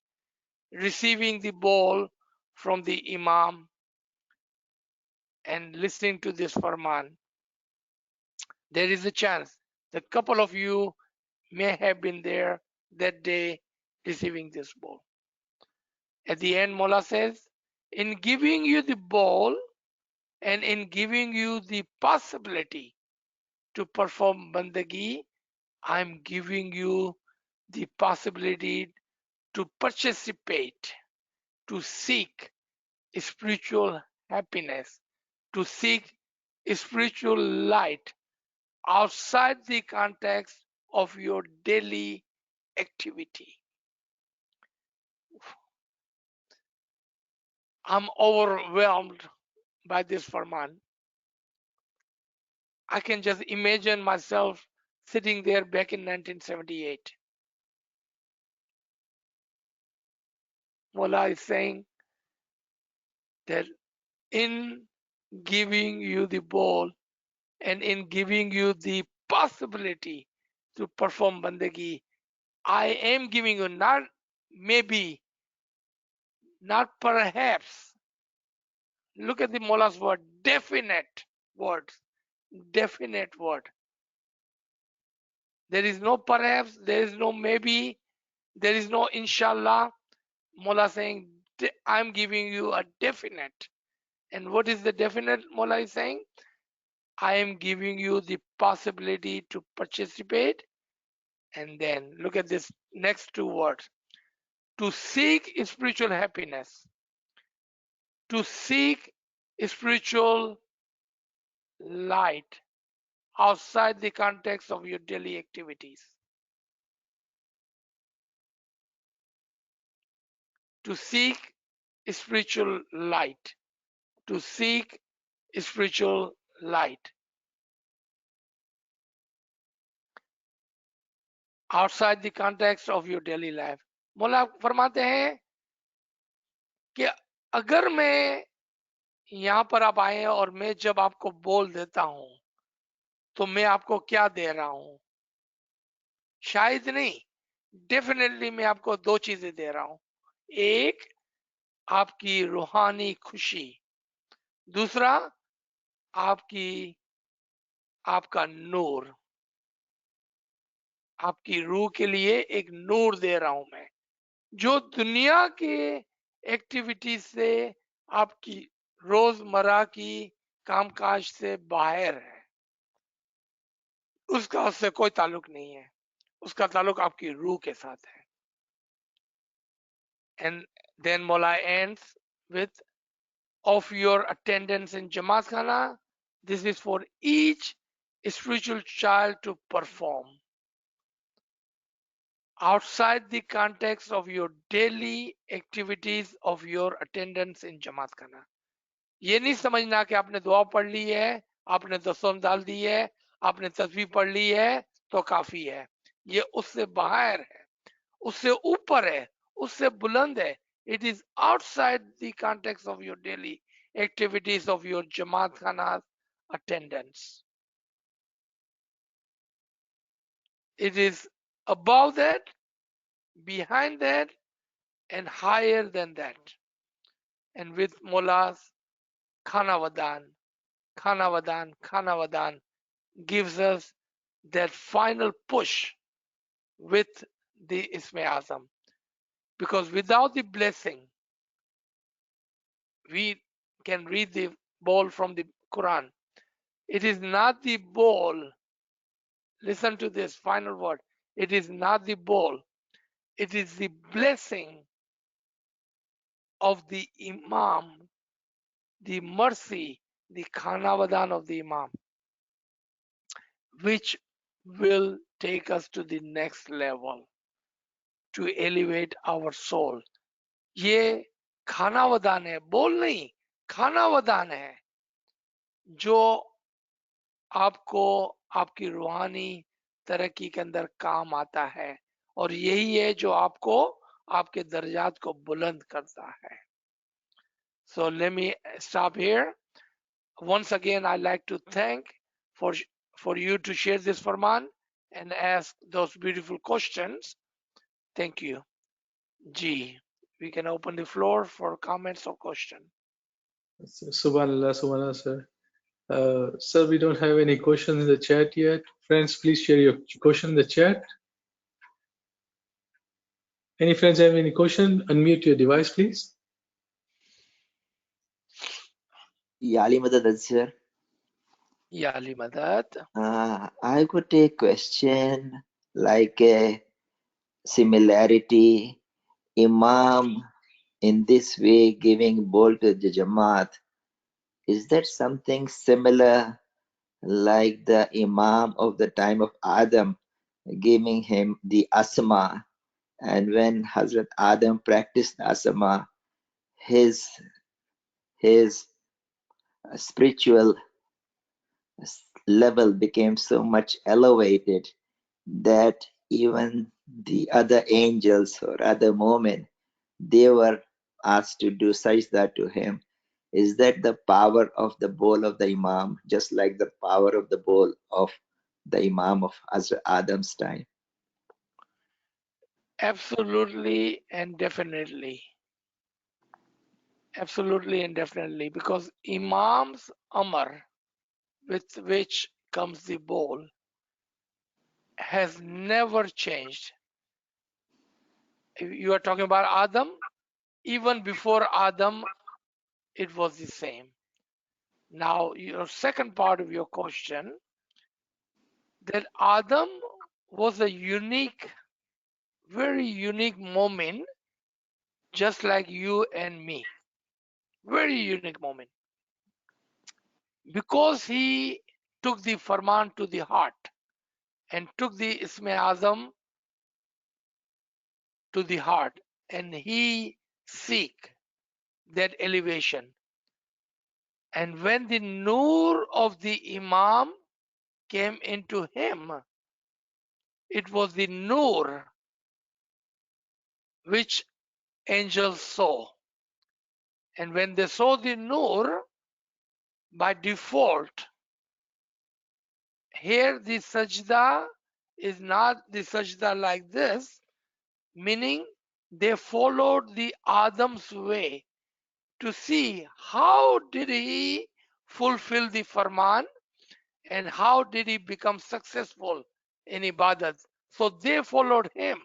receiving the bowl from the Imam and listening to this farman. There is a chance that couple of you may have been there that day receiving this bowl. At the end, Mullah says, in giving you the bowl and in giving you the possibility to perform bandagi, I'm giving you the possibility to participate, to seek spiritual happiness, to seek spiritual light outside the context of your daily activity. I'm overwhelmed by this farman. I can just imagine myself sitting there back in 1978. Mullah is saying that in giving you the bowl and in giving you the possibility to perform bandagi, I am giving you not maybe, not perhaps. Look at the Mullah's word, definite words, definite word. There is no perhaps, there is no maybe, there is no inshallah, Mola saying, I'm giving you a definite. And what is the definite Mola is saying? I am giving you the possibility to participate. And then look at this next two words. To seek spiritual happiness. To seek spiritual light outside the context of your daily activities. To seek spiritual light. To seek spiritual light outside the context of your daily life. मौला फरमाते हैं कि अगर मैं यहाँ पर आप आए और मैं जब आपको बोल देता हूं तो मैं आपको क्या दे रहा हूं? शायद नहीं, डेफिनेटली मैं आपको दो चीजें दे रहा हूं. एक, आपकी रूहानी खुशी. दूसरा, आपका नूर. आपकी रूह के लिए एक नूर दे रहा हूं मैं, जो दुनिया के एक्टिविटीज से, आपकी रोजमर्रा की कामकाज से बाहर है. उसका उससे कोई ताल्लुक नहीं है, उसका ताल्लुक आपकी रूह के साथ है. And then Mola ends with, of your attendance in Jamaat Khana, this is for each spiritual child to perform outside the context of your daily activities of your attendance in Jamaat Khana. ये नहीं समझना कि आपने दुआ पढ़ ली है, आपने दसम डाल दी है, आपने तस्बीह पढ़ ली है तो काफी है. ये उससे बाहर है, उससे ऊपर है, उससे बुलंद है. It is outside the context of your daily activities of your Jamaat Khana attendance. It is above that, behind that, and higher than that. And with Mullah's Khana Vadan gives us that final push with the Isme Azam. Because without the blessing, we can read the bowl from the Quran. It is not the bowl. Listen to this final word. It is not the bowl. It is the blessing of the Imam, the mercy, the Khanavadan of the Imam, which will take us to the next level, to elevate our soul. ये खानावदान है, बोल नहीं, खानावदान है, जो आपको आपकी रूहानी तरक्की के अंदर काम आता है, और यही है जो आपको आपके दर्जात को बुलंद करता है. So let me stop here. Once again, I'd like to thank for you to share this Farman and ask those beautiful questions. Thank you. G, we can open the floor for comments or questions. Subhanallah, Subhanallah, sir. Sir, we don't have any questions in the chat yet. Friends, please share your question in the chat. Any friends have any question? Unmute your device, please. Yali Madad, sir. Yali Madad. I got a question like a similarity. Imam in this way giving bowl to the Jamaat. Is that something similar like the Imam of the time of Adam giving him the Asma? And when Hazrat Adam practiced Asma, his spiritual level became so much elevated that even the other angels or other mu'min, they were asked to do sajda to him. Is that the power of the bowl of the Imam, just like the power of the bowl of the Imam of Hazrat Adam's time? Absolutely and definitely. Absolutely and definitely. Because Imam's Amr, with which comes the bowl, has never changed. You are talking about Adam? even before Adam, it was the same. Now, your second part of your question, that Adam was a unique, very unique moment, just like you and me. Very unique moment. Because he took the Farman to the heart and took the Isme Azam to the heart, and he seek that elevation. And when the Noor of the Imam came into him, it was the Noor which angels saw. And when they saw the Noor, by default, here the sajda is not the sajda like this, meaning they followed the Adam's way to see how did he fulfill the Farman and how did he become successful in ibadat. So they followed him.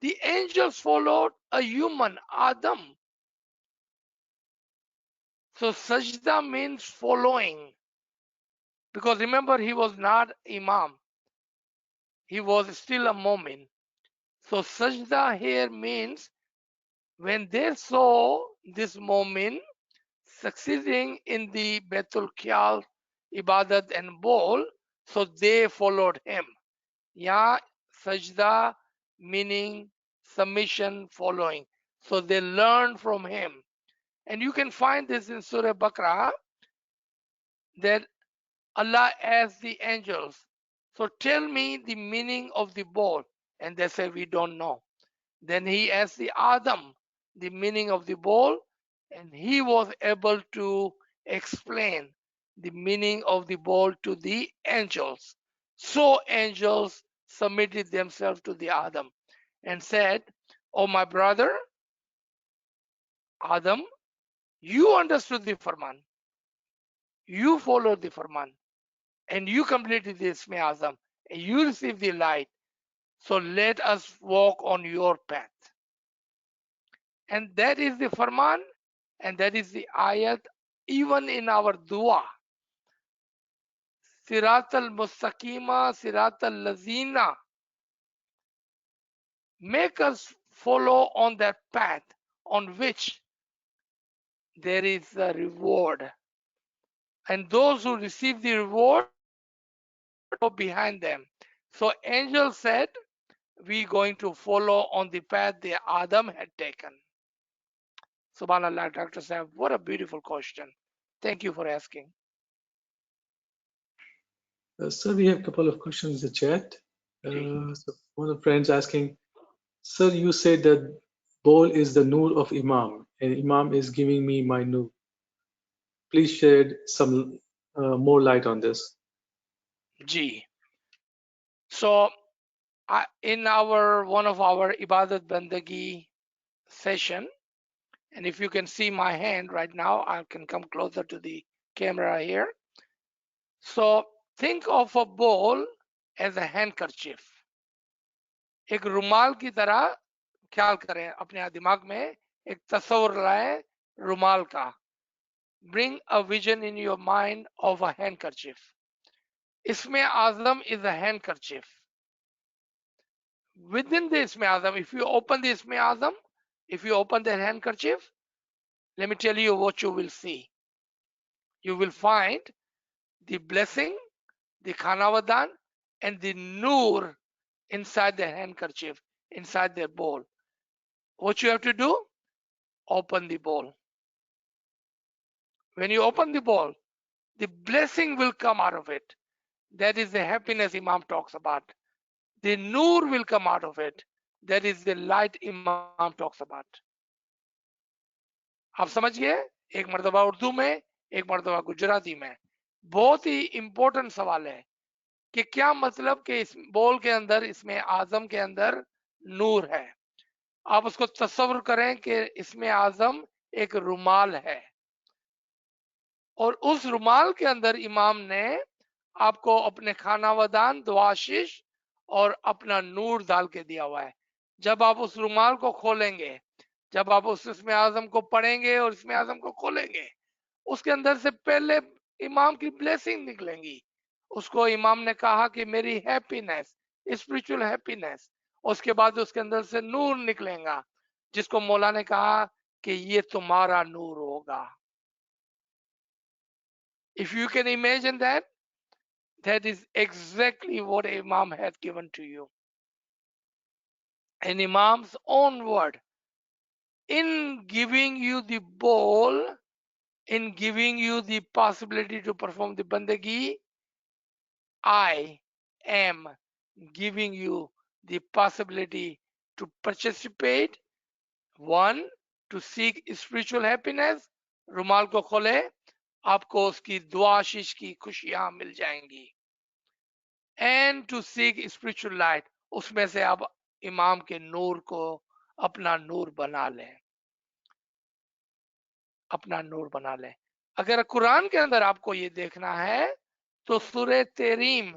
The angels followed a human, Adam. So sajda means following. Because remember, he was not Imam. He was still a Mu'min. So sajda here means when they saw this Mu'min succeeding in the Betul Khyal, Ibadat and Bowl, so they followed him. Ya sajda meaning submission, following. So they learned from him. And you can find this in Surah Baqarah that Allah asked the angels, so tell me the meaning of the bowl. And they said, we don't know. Then he asked the Adam the meaning of the bowl, and he was able to explain the meaning of the bowl to the angels. So angels submitted themselves to the Adam and said, oh my brother Adam, you understood the Farman, you followed the Farman, and you completed the Isme Azam, and you received the light. So let us walk on your path. And that is the Farman, and that is the ayat even in our dua. Sirat al-Mustaqima, Sirat al-Lazina. Make us follow on that path on which there is a reward. And those who receive the reward go behind them. So angel said, we going to follow on the path that Adam had taken. Subhanallah, Dr. Sahib, what a beautiful question. Thank you for asking. Sir, we have a couple of questions in the chat. So one of the friends asking, sir, you said that bowl is the Noor of Imam, and Imam is giving me my Noor. Please shed some more light on this. G. So in one of our Ibadat Bandagi session, and if you can see my hand right now, I can come closer to the camera here. So think of a bowl as a handkerchief. एक रुमाल की तरह ख्याल करें, अपने दिमाग में एक तस्वर लाएं रुमाल का. Bring a vision in your mind of a handkerchief. Isme Azam is a handkerchief. Within the Isme Azam, if you open the Isme Azam, if you open the handkerchief, let me tell you what you will see. You will find the blessing, the Khanavadan, and the Noor inside the handkerchief, inside the bowl. What you have to do? Open the bowl. When you open the bowl, the blessing will come out of it. That is the happiness Imam talks about. The Noor will come out of it. That is the light Imam talks about. आप समझ गए? एक मर्तबा उर्दू में, एक मर्तबा गुजराती में. बहुत ही इंपॉर्टेंट सवाल है कि क्या मतलब कि इस बोल के अंदर, इसमें आजम के अंदर नूर है. आप उसको तस्वर करें कि इसमें आजम एक रुमाल है और उस रुमाल के अंदर इमाम ने आपको अपने खाना वदान, दुआशीश और अपना नूर डाल के दिया हुआ है. जब आप उस रुमाल को खोलेंगे जब आप उस इसमें आजम को पढ़ेंगे और इसमें आजम को खोलेंगे, उसके अंदर से पहले इमाम की ब्लेसिंग निकलेंगी। उसको इमाम ने कहा कि मेरी हैप्पीनेस, स्पिरिचुअल हैप्पीनेस, उसके बाद उसके अंदर से नूर निकलेगा, जिसको मौला ने कहा कि ये तुम्हारा नूर होगा। If you can imagine that, that is exactly what Imam had given to you. And Imam's own word, in giving you the bowl, in giving you the possibility to perform the bandagi, I am giving you the possibility to participate. One, to seek spiritual happiness. रुमाल को खोले, आपको उसकी दुआ आशीष की खुशियां मिल जाएंगी। And to seek spiritual light, उसमें से आप इमाम के नूर को अपना नूर बना लें, अपना नूर बना लें। अगर कुरान के अंदर आपको ये देखना है तो सूरह तेरीम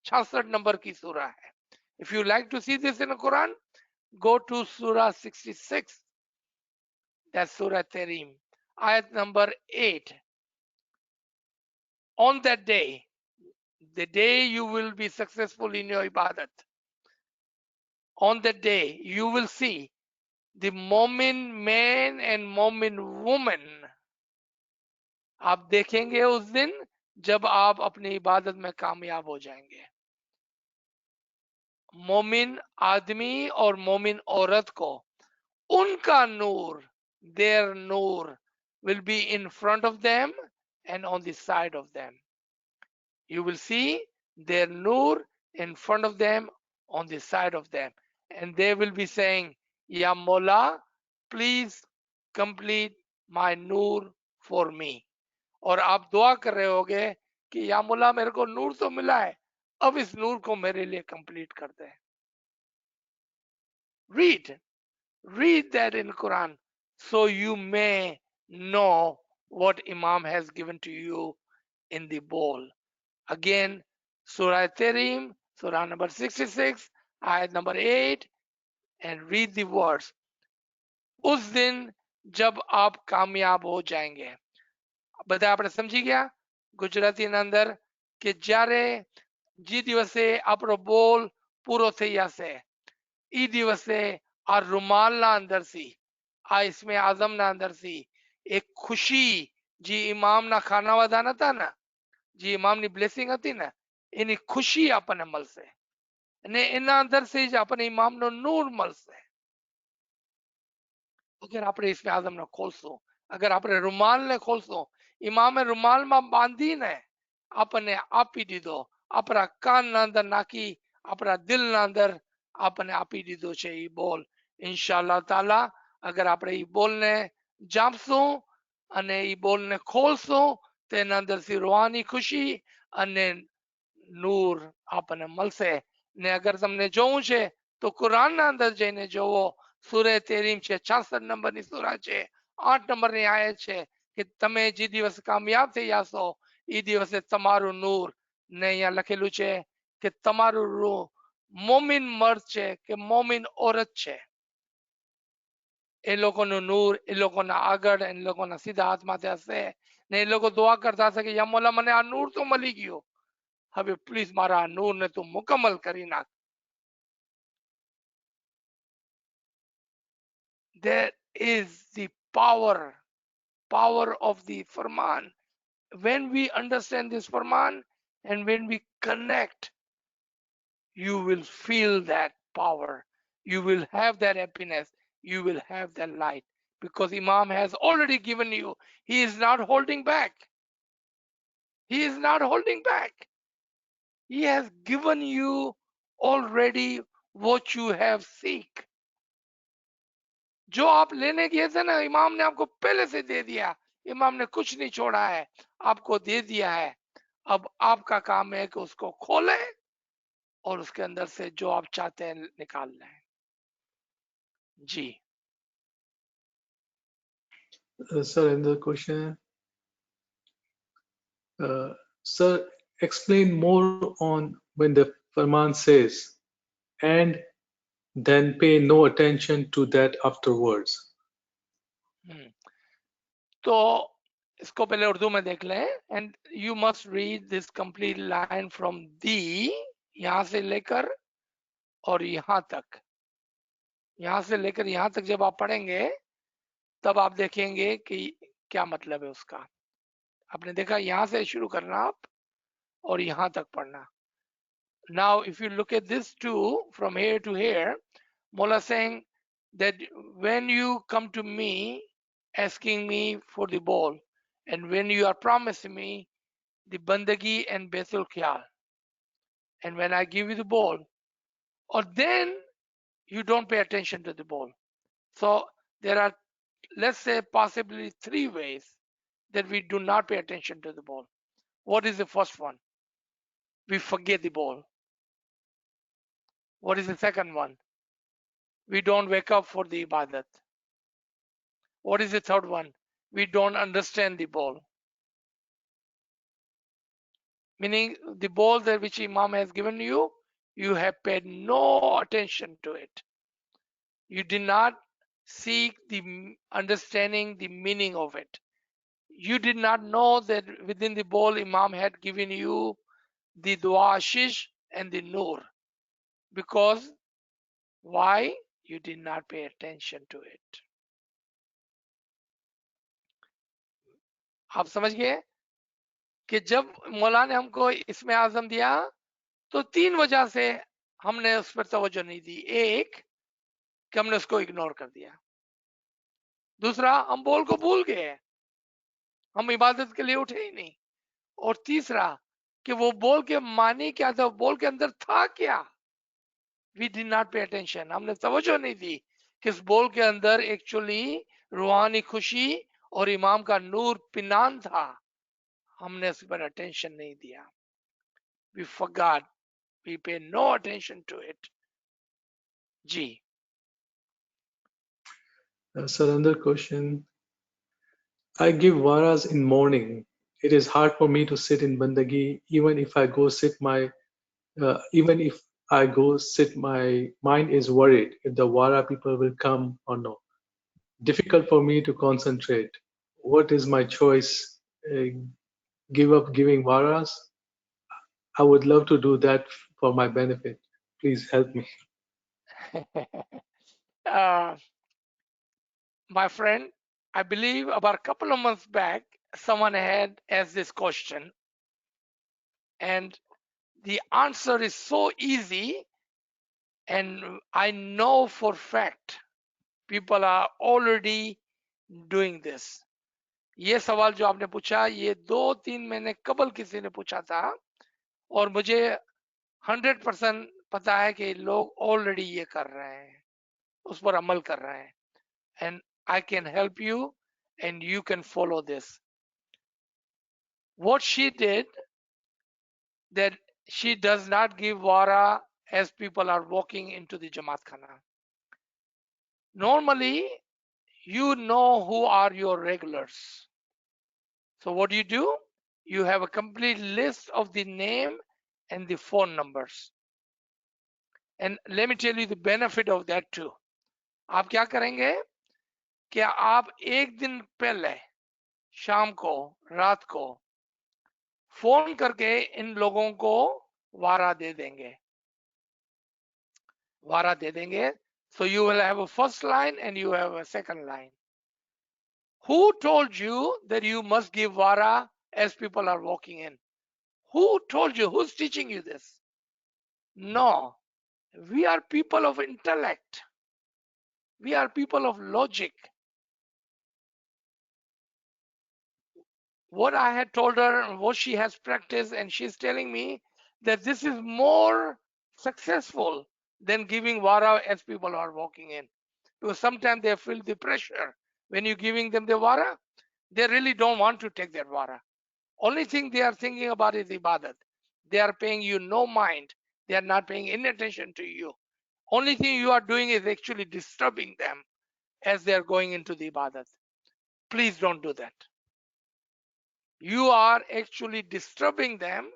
66 नंबर की सूरह है। If you like to see this in the Quran, go to Surah 66. That's Surah Terim, ayat number 8. On that day, the day you will be successful in your ibadat, on that day you will see the Momin man and Momin woman. आप देखेंगे उस दिन जब आप अपनी इबादत में कामयाब हो जाएंगे। मोमिन आदमी और मोमिन औरत को उनका नूर, their nur, will be in front of them and on the side of them. You will see their nur in front of them, on the side of them, and they will be saying, Ya Mola, please complete my nur for me. और आप दुआ कर रहे होगे कि या मुला मेरे को नूर तो मिला है, अब इस नूर को मेरे लिए कंप्लीट कर दे। Read that in Quran so you may know what Imam has given to you in the bowl. Again, Surah Terim, Surah number 66, ayat number 8, and read the words. उस दिन जब आप कामयाब हो जाएंगे, બધા આપણે સમજી ગયા ગુજરાતીના અંદર કે જ્યારે જે દિવસે આપણો બોલ પૂરો થઈ જશે એ દિવસે આ રૂમાલના અંદરથી, આ ઇસ્મે આઝમના અંદરથી એક ખુશી જે ઇમામના ખાનાવાદા નતા ને, જે ઇમામની બ્લેસિંગ હતી ને, એની ખુશી આપણને મળશે અને એના અંદરથી જ આપણને ઇમામનો નૂર મળશે। अगर આપણે ઇસ્મે આઝમને ખોલશું, અગર આપણે રૂમાલને ખોલશું, ઇમામે રૂમાલમાં બાંધીને આપણને આપી દીધો, આપણા કાનના અંદર નાખી આપણા દિલના અંદર આપણને આપી દીધો છે એ બોલ। ઇન્શાઅલ્લાહ તાલા અગર આપણે એ બોલને જાપશું અને એ બોલને ખોલશું તો એના અંદરથી રૂહાની ખુશી અને નૂર આપણને મળશે। ને અગર તમને જોવું છે તો કુરાનના અંદર જઈને જોવો, સૂરે તેરીમ છે, 66 નંબરની સૂરા છે, 8 નંબરની આયત છે કે તમે જે દિવસ કામયાબ થઈ જશો એ દિવસે તમારું નૂર, ને અહીંયા લખેલું છે કે તમારું રૂહ મોમિન મર્દ છે કે મોમિન औरत છે, એ લોકોનું નૂર એ લોકોના આગળ એ લોકોના સીધા હાથ માથે હશે ને એ લોકો દુઆ કરતા હશે કે યા મોલા મને આ નૂર તો મળી ગયો, હવે પ્લીઝ મારા આ નૂરને તું મુકમ્મલ કરી નાખ। There is the power of the Farman. When we understand this Farman and when we connect, you will feel that power, you will have that happiness, you will have that light, because Imam has already given you. He is not holding back, he is not holding back, he has given you already what you have seek। जो आप लेने गए थे ना, इमाम ने आपको पहले से दे दिया, इमाम ने कुछ नहीं छोड़ा है, आपको दे दिया है। अब आपका काम है कि उसको खोले और उसके अंदर से जो आप चाहते हैं निकाल लें। जी Sir, another question. Sir, explain more on when the Farman says, and then pay no attention to that afterwards. तो इसको पहले उर्दू में देख लें. And you must read this complete line from the, यहां से लेकर और यहां तक. यहां से लेकर यहां तक जब आप पढ़ेंगे तब आप देखेंगे कि क्या मतलब है उसका. आपने देखा, यहां से शुरू करना आप और यहां तक पढ़ना. Now if you look at this too, from here to here, Mola saying that when you come to me asking me for the ball, and when you are promising me the bandagi and betul khayal, and when I give you the ball, or then you don't pay attention to the ball. So there are, let's say, possibly 3 ways that we do not pay attention to the ball. What is the first one? We forget the ball. What is the second one? We don't wake up for the ibadat. What is the third one? We don't understand the ball. Meaning the ball that which Imam has given you, you have paid no attention to it. You did not seek the understanding the meaning of it. You did not know that within the ball Imam had given you the dua shish and the nur. Because why? You did not pay attention to it. आप समझ गए कि जब मौला ने हमको इसमें आजम दिया तो 3 वजह से हमने उस पर तवज्जो नहीं दी. एक कि हमने उसको इग्नोर कर दिया. दूसरा, हम बोल को भूल गए, हम इबादत के लिए उठे ही नहीं. और तीसरा कि वो बोल के मानी क्या था, बोल के अंदर था क्या. We did not pay attention. हमने तवज्जो नहीं दी कि इस बोल के अंदर एक्चुअली रूहानी खुशी और इमाम का नूर पिनान था. हमने उस पर अटेंशन नहीं दिया. We forgot, we pay no attention to it. जी. Sir, another question. I give waras in morning. It is hard for me to sit in bandagi, even if I go sit my my mind is worried if the wara people will come or no. Difficult for me to concentrate. What is my choice? Give up giving waras? I would love to do that for my benefit. Please help me. My friend, I believe about a couple of months back, someone had asked this question, and the answer is so easy, and I know for fact people are already doing this. ये सवाल जो आपने पूछा, ये 2-3 महीने कबल किसी ने पूछा था, और मुझे 100% पता है कि लोग ऑलरेडी ये कर रहे हैं, उस पर अमल कर रहे हैं. And I can help you and you can follow this. What she did, that she does not give wara as people are walking into the Jamaat Khana. Normally, you know who are your regulars. So what do? You have a complete list of the name and the phone numbers. And let me tell you the benefit of that too. आप क्या करेंगे कि आप एक दिन पहले शाम को, रात को फोन करके इन लोगों को वारा दे देंगे. वारा दे देंगे. So you will have a first line and you have a second line. Who told you that you must give wara as people are walking in? Who told you? Who's teaching you this? No. We are people of intellect. We are people of logic. What I had told her, what she has practiced, and she's telling me that this is more successful than giving wara as people are walking in. Because sometimes they feel the pressure. When you're giving them the wara, they really don't want to take that wara. Only thing they are thinking about is ibadat. They are paying you no mind. They are not paying any attention to you. Only thing you are doing is actually disturbing them as they are going into the ibadat. Please don't do that. You are actually disturbing them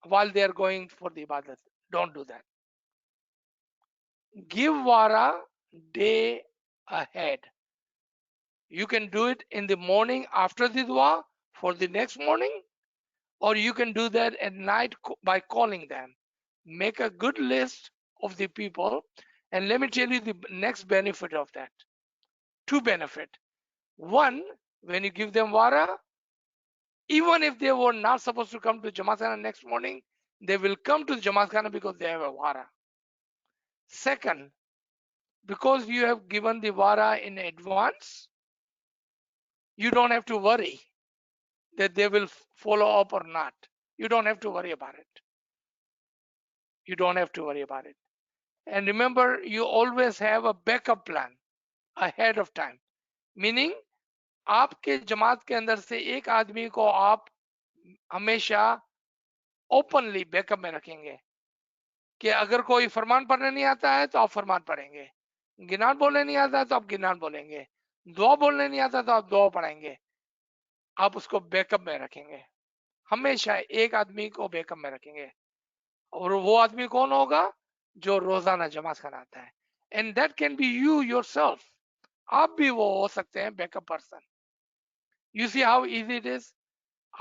while they are going for the ibadat. Don't do that. Give wara day ahead. You can do it in the morning after the dua for the next morning, or you can do that at night by calling them. Make a good list of the people, and let me tell you the next benefit of that. Two benefit. One, when you give them wara, even if they were not supposed to come to Jamaat Khana next morning, they will come to Jamaat Khana because they have a wara. Second, because you have given the wara in advance, you don't have to worry that they will follow up or not. You don't have to worry about it. You don't have to worry about it. And remember, you always have a backup plan ahead of time. Meaning, आपके जमात के अंदर से एक आदमी को आप हमेशा openly backup में रखेंगे कि अगर कोई फरमान पढ़ने नहीं आता है तो आप फरमान पढ़ेंगे, गिनान बोलने नहीं आता है तो आप गिनान बोलेंगे, दुआ बोलने नहीं आता तो आप दुआ पढ़ेंगे. आप उसको बैकअप में रखेंगे, हमेशा एक आदमी को बैकअप में रखेंगे. और वो आदमी कौन होगा? जो रोजाना जमात खाना आता है. And that can be you yourself. आप भी वो हो सकते हैं backup person. You see how easy it is.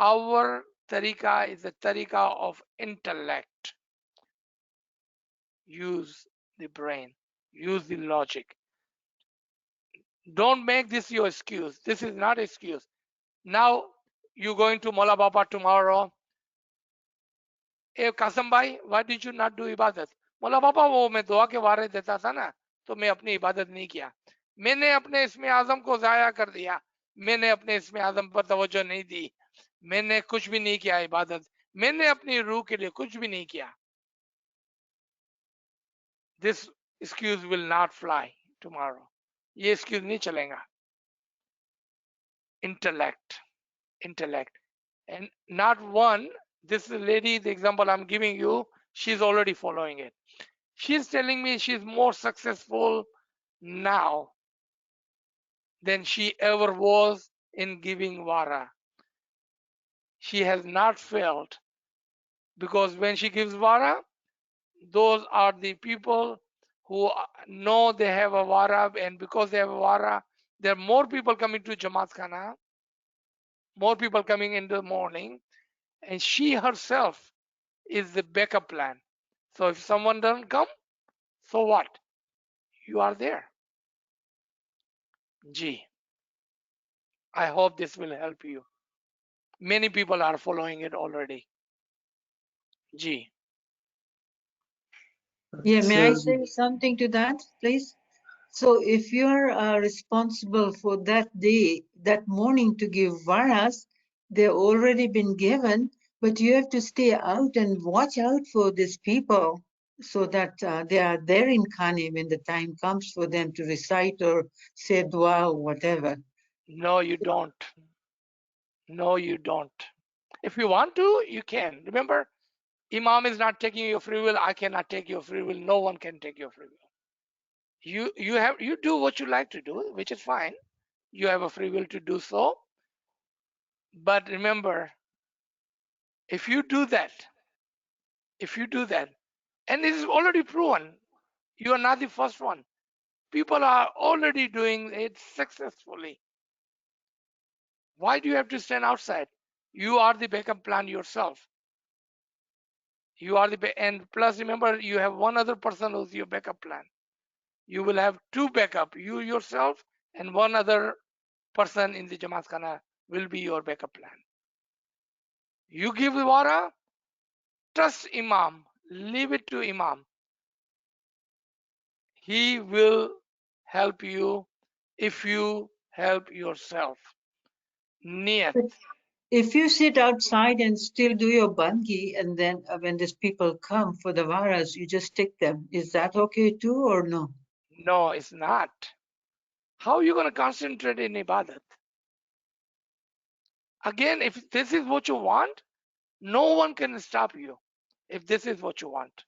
Our तरीका इज अ तरीका of intellect. use the brain, use the logic. Don't make this your excuse. This is not excuse. Now you going to Mola Baba tomorrow. Hey Kasam bhai, why did you not do ibadat? Mola Baba, वो मैं दुआ के वारे देता था ना, तो मैं अपनी इबादत नहीं किया. मैंने अपने इसमें आजम को जाया कर दिया. मैंने अपने इसमें आजम पर तवज्जो नहीं दी. मैंने कुछ भी नहीं किया इबादत. मैंने अपनी रूह के लिए कुछ भी नहीं किया. This excuse will not fly tomorrow. ये excuse नहीं चलेगा. Intellect. And not one, this lady, the example I'm giving you, she's already following it. She's telling me she's more successful now than she ever was in giving wara. She has not failed, because when she gives wara, those are the people who know they have a wara, and because they have a wara, there are more people coming to Jamaat Khana, more people coming in the morning, and she herself is the backup plan. So if someone doesn't come, so what? You are there. Gee, I hope this will help you. Many people are following it already. Gee. Yeah, may I Sir, say something to that, please? So if you're responsible for that day, that morning to give varas, they've already been given, but you have to stay out and watch out for these people so that they are there in Khani when the time comes for them to recite or say dua or whatever. No, you don't. No, you don't. If you want to, you can. Remember, Imam is not taking your free will. I cannot take your free will. No one can take your free will. You do what you like to do, which is fine. You have a free will to do so. But remember, if you do that, and it is already proven, you are not the first one. People are already doing it successfully. Why do you have to stand outside? You are the backup plan yourself. You are and plus remember, you have one other person who's your backup plan. You will have two backup, you yourself and one other person in the Jamaat Khana will be your backup plan. You give the wara, trust Imam, leave it to Imam. He will help you if you help yourself. Niyat. But if you sit outside and still do your bangi, and then when these people come for the varas, you just take them, is that okay too or no? No, it's not. How are you going to concentrate in ibadat? Again, if this is what you want, no one can stop you if this is what you want.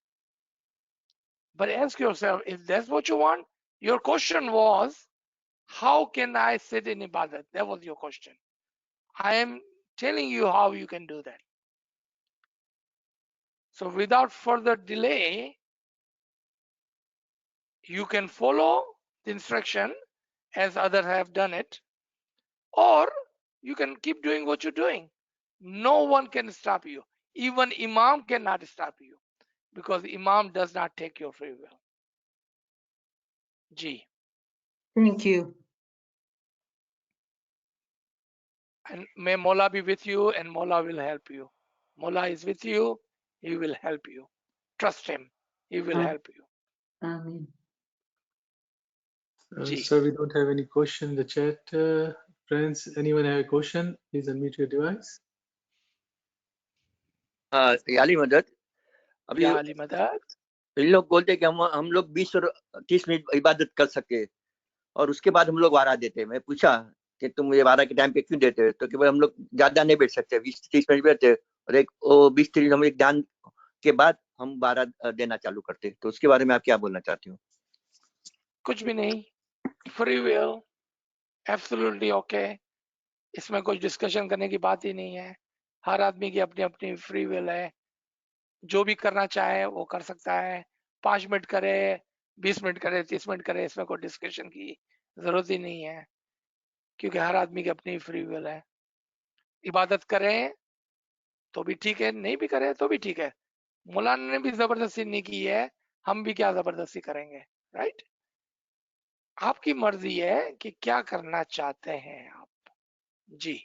But ask yourself, if that's what you want, your question was, how can I sit in ibadat? That was your question. I am telling you how you can do that. So without further delay, you can follow the instruction as others have done it. or you can keep doing what you're doing. No one can stop you. Even Imam cannot stop you, because Imam does not take your free will. G. Thank you. And may Mola be with you, and Mola will help you. Mola is with you, he will help you. Trust him, he will help you. Amen. G. Sir, we don't have any question in the chat. Friends, anyone have a question? Please unmute your device. याली मदद अभी या अली मदद। इन लोग बोलते कि हम लोग 20 और 30 मिनट इबादत कर सके और उसके बाद हम लोग वारा देते। मैं पूछा कि तुम मुझे वारा के टाइम पे क्यों देते हो, तो कि हम लोग ज्यादा नहीं बैठ सकते, 20-30 मिनट बैठते और एक 20-30 हम एक ध्यान के बाद हम वारा देना चालू करते। तो उसके बारे में आप क्या बोलना चाहते हो? कुछ भी नहीं, फ्री विल, एब्सोल्युटली ओके। इसमें कुछ डिस्कशन करने की बात ही नहीं है। हर आदमी की अपनी अपनी फ्री विल है, जो भी करना चाहे वो कर सकता है। 5 मिनट करे, 20 मिनट करे, 30 मिनट करे, इसमें कोई डिस्कशन की जरूरत ही नहीं है, क्योंकि हर आदमी की अपनी फ्री विल है। इबादत करें तो भी ठीक है, नहीं भी करें तो भी ठीक है। मौलाना ने भी जबरदस्ती नहीं की है, हम भी क्या जबरदस्ती करेंगे, राइट? आपकी मर्जी है कि क्या करना चाहते हैं आप। जी।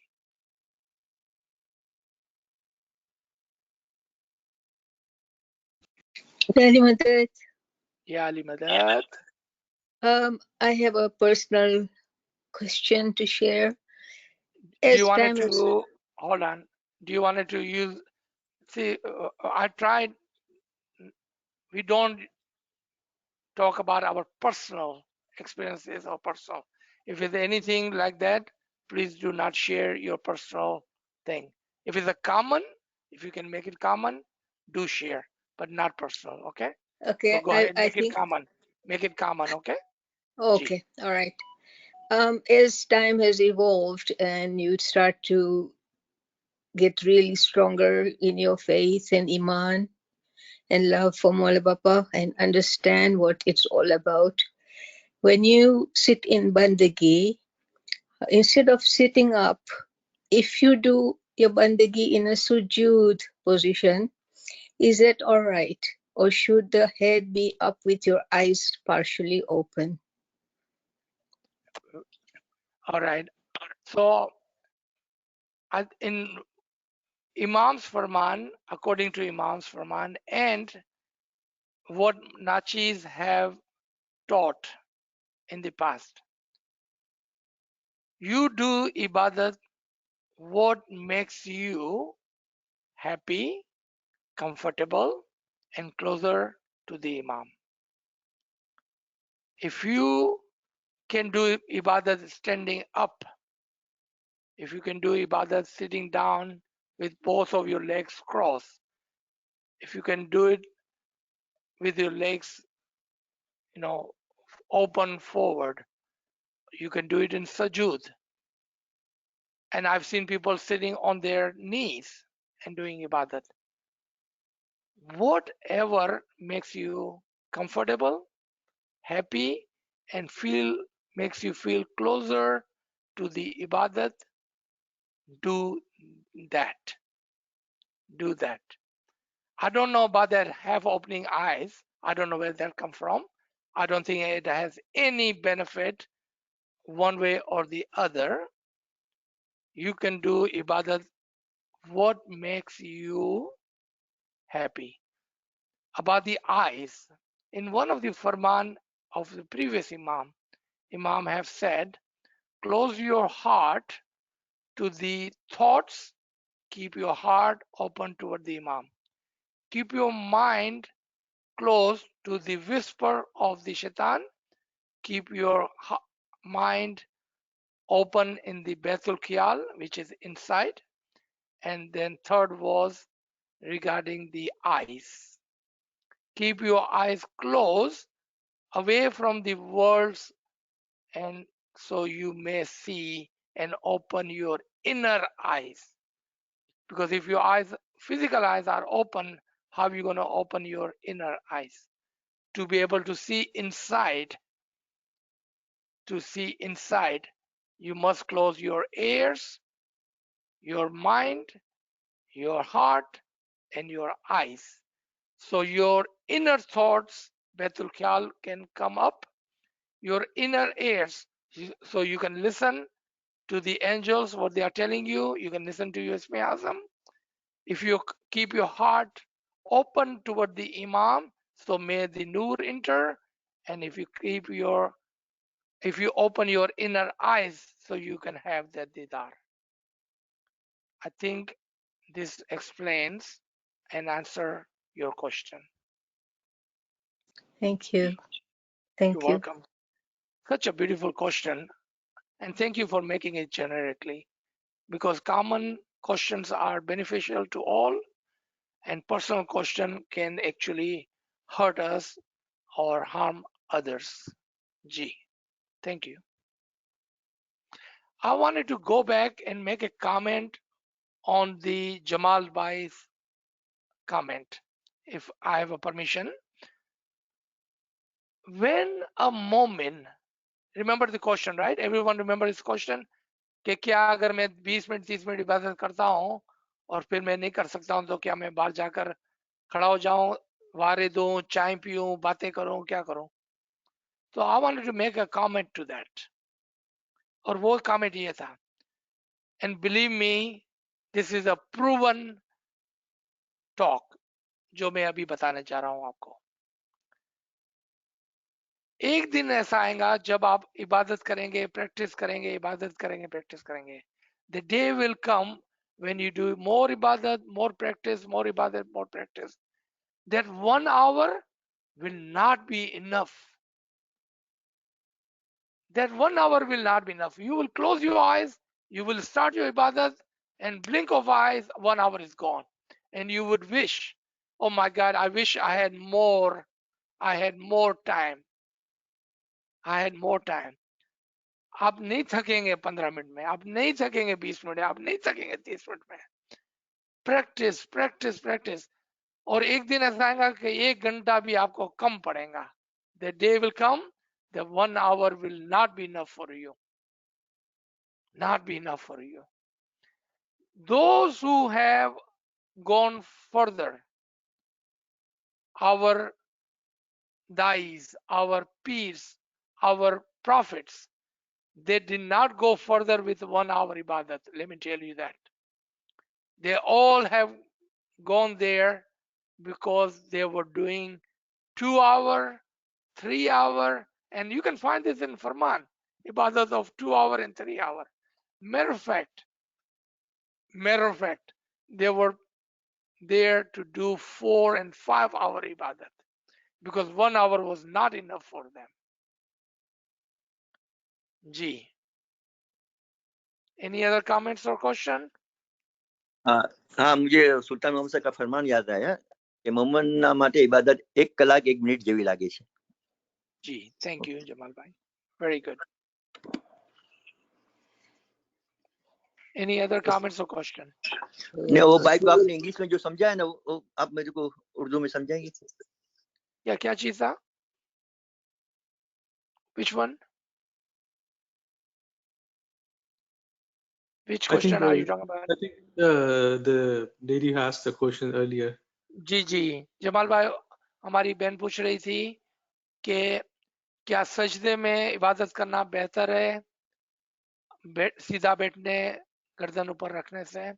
Very Madad. या अली मदद। I have a personal question to share. Do As you wanted time is, to hold on? Do you wanted to use? See, I tried. We don't talk about our personal experiences or personal. If it's anything like that, please do not share your personal thing. If it's a common, if you can make it common, do share, but not personal. Okay. okay, So go ahead, I make it think, common. Make it common. Okay. okay, all right. As time has evolved and you start to get really stronger in your faith and Iman and love for Mola Bapa and understand what it's all about, when you sit in Bandagi, instead of sitting up, if you do your Bandagi in a sujud position, is that all right? Or should the head be up with your eyes partially open? All right. So in Imam's Farman, according to Imam's Farman, and what Nachis have taught in the past, you do ibadat what makes you happy, comfortable, and closer to the Imam. If you can do ibadat standing up, if you can do ibadat sitting down with both of your legs crossed, if you can do it with your legs, open forward, you can do it in sajud. And I've seen people sitting on their knees and doing ibadat. Whatever makes you comfortable, happy, and makes you feel closer to the ibadat, do that. Do that. I don't know about that half opening eyes. I don't know where that come from. I don't think it has any benefit one way or the other. You can do ibadat what makes you happy. About the eyes, in one of the farman of the previous Imam have said, close your heart to the thoughts, keep your heart open toward the Imam. Keep your mind close to the whisper of the shaitan. Keep your mind open in the Baitul Khiyal, which is inside. And then third was regarding the eyes. Keep your eyes closed away from the worlds, and so you may see and open your inner eyes. Because if your physical eyes are open, how are you going to open your inner eyes? To be able to see inside, You must close your ears, your mind, your heart, and your eyes. So your inner thoughts, Betul Khyal, can come up, your inner ears, so you can listen to the angels, what they are telling you. You can listen to your Ismi Azam. If you keep your heart open toward the Imam, so may the Noor enter. And if you open your inner eyes, so you can have that Didar. I think this explains and answer your question. Thank you. You're Thank you. welcome. Such a beautiful question. And thank you for making it generically, because common questions are beneficial to all, and personal question can actually hurt us or harm others. G. Thank you. I wanted to go back and make a comment on the Jamal Bai's comment, if I have a permission. When a moment, remember the question, right? Everyone remember this question? कि क्या अगर मैं 20 minute 30 minute इबादत करता हूँ और फिर मैं नहीं कर सकता हूँ, तो क्या मैं बाहर जाकर खड़ा हो जाऊं, वारे दूं, चाय पीऊं, बातें करूं, क्या करूं? तो I wanted to make a comment to that. और वो comment ये था, and believe me, this is a proven talk जो मैं अभी बताने जा रहा हूं आपको. एक दिन ऐसा आएगा जब आप इबादत करेंगे, प्रैक्टिस करेंगे, इबादत करेंगे, प्रैक्टिस करेंगे. The day will come when you do more ibadat, more practice, more ibadat, more practice. That 1 hour will not be enough. That 1 hour will not be enough. You will close your eyes, you will start your ibadat, and blink of eyes, 1 hour is gone. And you would wish, oh my God, I wish I had more time. I had more time. आप नहीं थकेंगे 15 minute में, आप नहीं थकेंगे 20 minute में, आप नहीं थकेंगे 30 minute में. Practice practice practice. और एक दिन ऐसा आएगा कि 1 घंटा भी आपको कम पड़ेगा. The day will come, the 1 hour will not be enough for you. Not be enough for you. Those who have gone further, our dais, our peers, our prophets, they did not go further with 1 hour ibadat. Let me tell you that. They all have gone there because they were doing 2 hour, 3 hour, and you can find this in Farman, ibadat of 2 hour and 3 hour. Matter of fact, they were there to do 4 and 5 hour ibadat because 1 hour was not enough for them. G. Any other comments or question? हाँ, मुझे सुल्तान मोहम्मद साहब का फरमान याद आया कि मोहम्मदना માટે ઇબાદત 1 કલાક 1 minute જેવી લાગે છે. G. Thank you, Jamal bhai. Very good. Any other comments or question? ने वो भाई को आपने इंग्लिश में जो समझाया ना, वो आप मेरे को उर्दू में समझाएंगे? या क्या चीज था? Which one? Which question are you talking about? I think the lady asked the question earlier. जी जी, जमाल भाई, हमारी बहन पूछ रही थी कि क्या सजदे में इबादत करना बेहतर है सीधा बैठने, गर्दन ऊपर रखने से?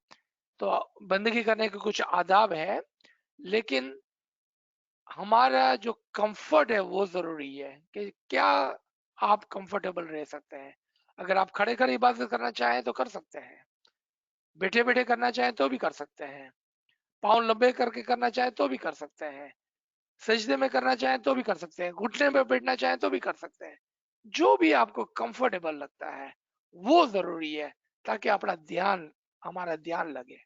तो बंदगी करने के कुछ आदाब है, लेकिन हमारा जो कंफर्ट है वो जरूरी है कि क्या आप कंफर्टेबल रह सकते हैं. अगर आप खड़े खड़े इबादत करना चाहें तो कर सकते हैं, बैठे बैठे करना चाहें तो भी कर सकते हैं, पाँव लंबे करके करना चाहें तो भी कर सकते हैं, सजदे में करना चाहें तो भी कर सकते हैं, घुटने में बैठना चाहें तो भी कर सकते हैं. जो भी आपको कंफर्टेबल लगता है वो जरूरी है, ताकि अपना ध्यान, हमारा ध्यान लगे.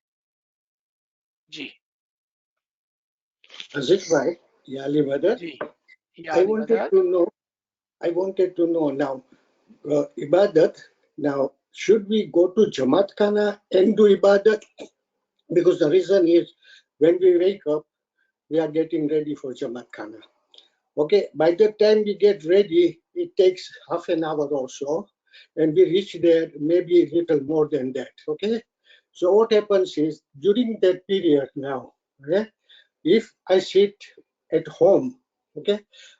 जी Aziz bhai, Yali brother, ji, I wanted to know now, ibadat, now should we go to Jamaat Khana and do ibadat? Because the reason is when we wake up, we are getting ready for Jamaat Khana. Okay, by the time we get ready, it takes half an hour or so. and we reach there maybe a little more than that. Okay, so what happens is during that period now, okay, if I sit at home, okay,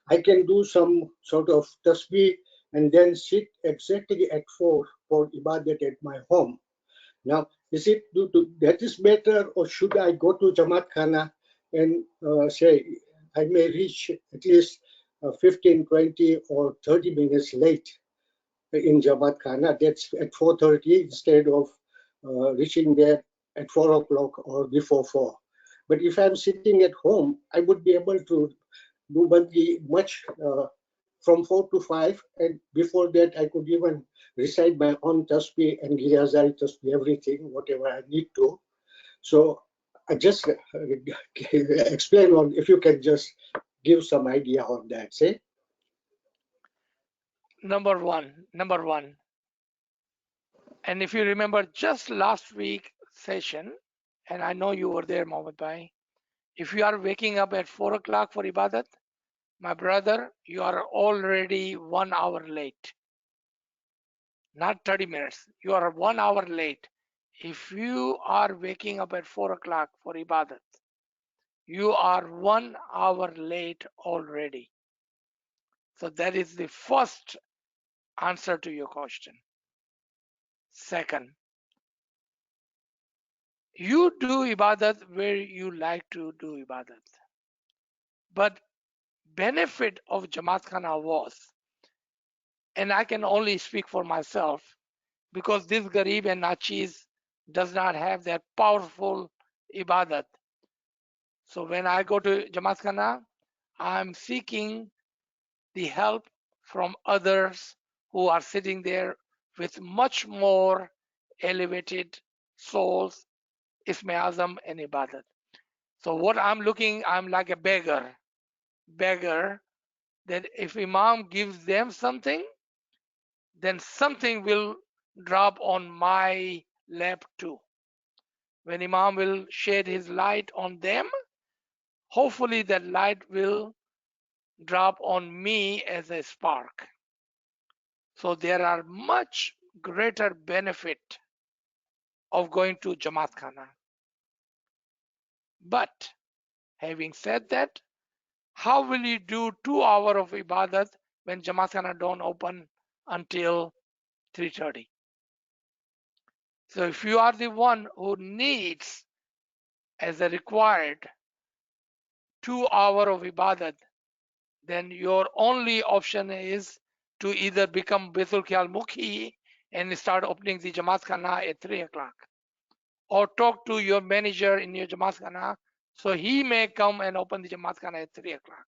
I can do some sort of tasbih and then sit exactly at 4 for ibadat at my home. Now, is it that is better, or should I go to Jamaat Khana and say I may reach at least 15, 20, or 30 minutes late in Jamaat Khana? That's at 4:30 instead of reaching there at 4 o'clock or before 4. But if I'm sitting at home, I would be able to do bandi much from 4 to 5, and before that I could even recite my own tasbih and riyazai tasbih, everything, whatever I need to. So I just explain on, if you can just give some idea on that, say. Number one. And if you remember just last week session, and I know you were there, Mohammed Bhai, if you are waking up at 4 o'clock for ibadat, my brother, you are already 1 hour late. Not 30 minutes. You are 1 hour late. If you are waking up at 4 o'clock for ibadat, you are 1 hour late already. So that is the first answer to your question. Second, you do ibadat where you like to do ibadat. But benefit of Jamaat Khana was, and I can only speak for myself, because this Garib and Nachiz does not have that powerful ibadat. So when I go to Jamaat Khana, I'm seeking the help from others who are sitting there with much more elevated souls, Isme Azam and Ibadat. So what I'm looking, I'm like a beggar, that if Imam gives them something, then something will drop on my lap too. When Imam will shed his light on them, hopefully that light will drop on me as a spark. So there are much greater benefit of going to Jamaat Khana. But having said that, how will you do 2 hours of ibadat when Jamaat Khana don't open until 3:30? So if you are the one who needs as a required 2 hours of ibadat, then your only option is to either become Baitul Khayal Mukhi and start opening the Jamaat Khana at 3 o'clock, or talk to your manager in your Jamaat Khana so he may come and open the Jamaat Khana at 3 o'clock.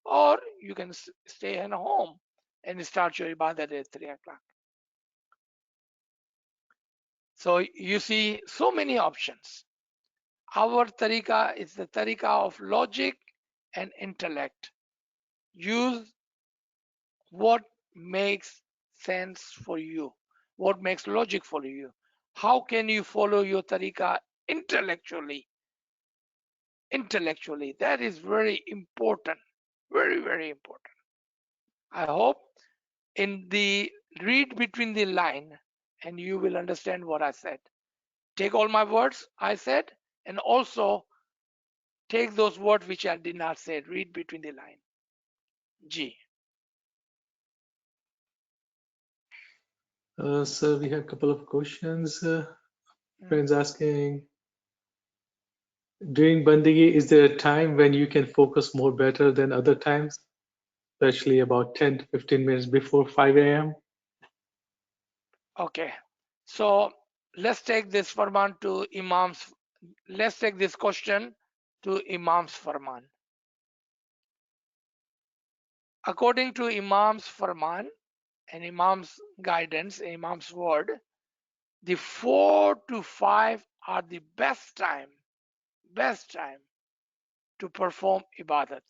Or you can stay at home and start your ibadat at 3 o'clock. So you see so many options. Our tariqa is the tariqa of logic and intellect. Use what makes sense for you, what makes logic for you. How can you follow your tariqa intellectually? Intellectually, that is very important, very important. I hope in the read between the line and you will understand what I said. Take all my words I said, and also take those words which I did not say. Read between the line. G. So we have a couple of questions. Friends asking, during Bandigi, is there a time when you can focus more better than other times, especially about 10 to 15 minutes before 5 a.m.? Okay, so let's take this Farman to Imam's. Let's take this question to Imam's Farman. According to Imam's Farman and Imam's guidance, Imam's word, the 4 to 5 are the best time to perform ibadat.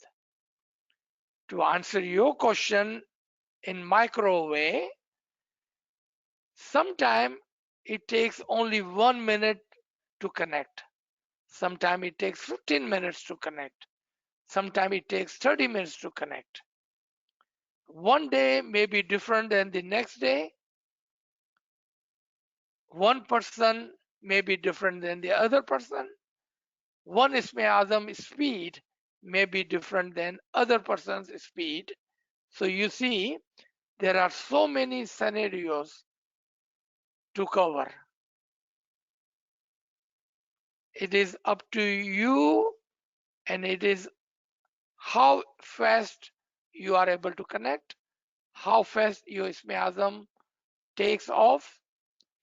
To answer your question in micro way, sometime it takes only 1 minute to connect. Sometime it takes 15 minutes to connect. Sometime it takes 30 minutes to connect. One day may be different than the next day. One person may be different than the other person. One Isme Azam speed may be different than other person's speed. So you see, there are so many scenarios to cover. It is up to you, and it is how fast you are able to connect, how fast your Isme Azam takes off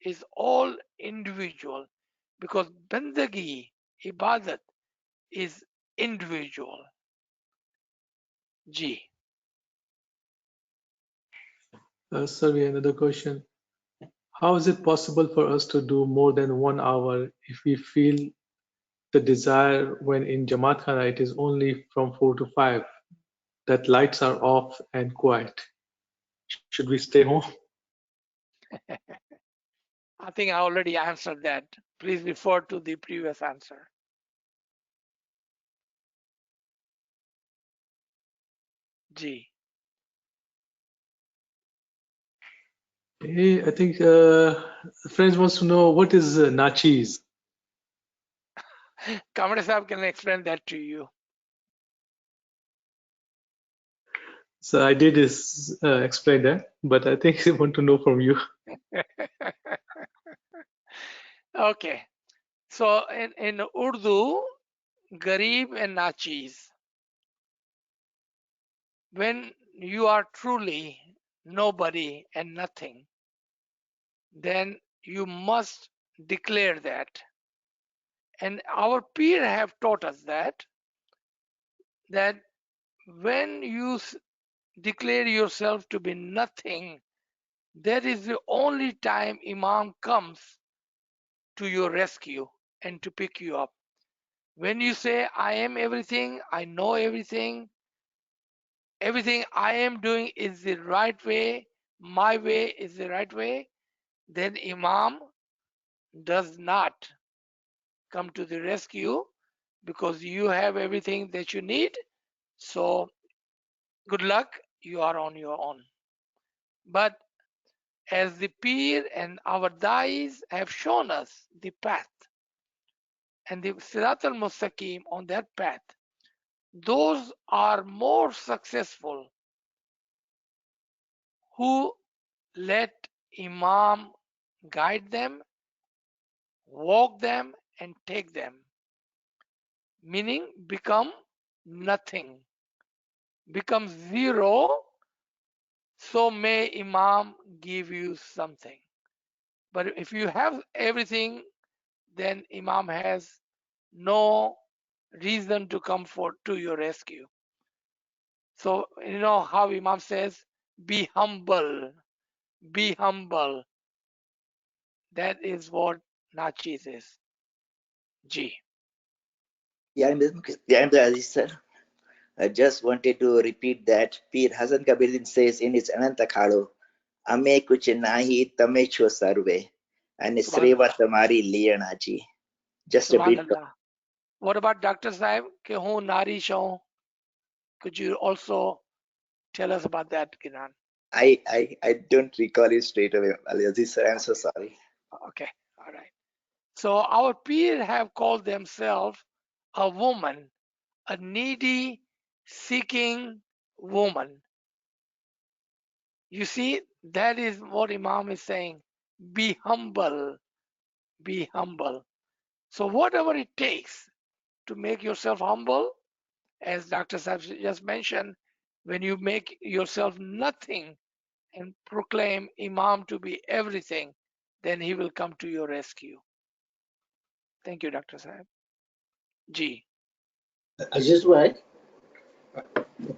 is all individual, because Bandagi, Ibadat is individual. Ji. Sir, we have another question. How is it possible for us to do more than 1 hour if we feel the desire when in Jamaat Khana it is only from 4 to 5, that lights are off and quiet? Should we stay home? I think I already answered that. Please refer to the previous answer. Ji. Hey, I think friends wants to know what is nachis. Kamade Sahib can explain that to you. So I did explain that, but I think I want to know from you. Okay. So in Urdu, Garib and Nachis. When you are truly nobody and nothing, then you must declare that. And our peer have taught us that when you declare yourself to be nothing, that is the only time Imam comes to your rescue and to pick you up. When you say, I am everything, I know everything I am doing is the right way, my way is the right way, then Imam does not come to the rescue, because you have everything that you need. So good luck, you are on your own. But as the Peer and our Dais have shown us the path, and the Sirat al-Mustaqim on that path, those are more successful who let Imam guide them, walk them, and take them, meaning become nothing, become zero. So may Imam give you something. But if you have everything, then Imam has no reason to come to your rescue. So you know how Imam says, be humble, be humble. That is what Nachis is. Ji. Yeah, Aziz sir. I just wanted to repeat that Pir Hasan Kabiruddin says in his Ananta Khado, Ame kuch nahi tame cho sarve, and Sreva tamari liyana ji. Just a bit. Subhanallah. What about Dr. Saib? Ke hu nari shau? Could you also tell us about that, Kiran? I don't recall it straight away, Aziz sir. I'm so sorry. Okay, all right. So our peers have called themselves a woman, a needy, seeking woman. You see, that is what Imam is saying. Be humble, be humble. So whatever it takes to make yourself humble, as Dr. Saab just mentioned, when you make yourself nothing and proclaim Imam to be everything, then he will come to your rescue. Thank you, Dr. Saab. Ji. Aziz bhai,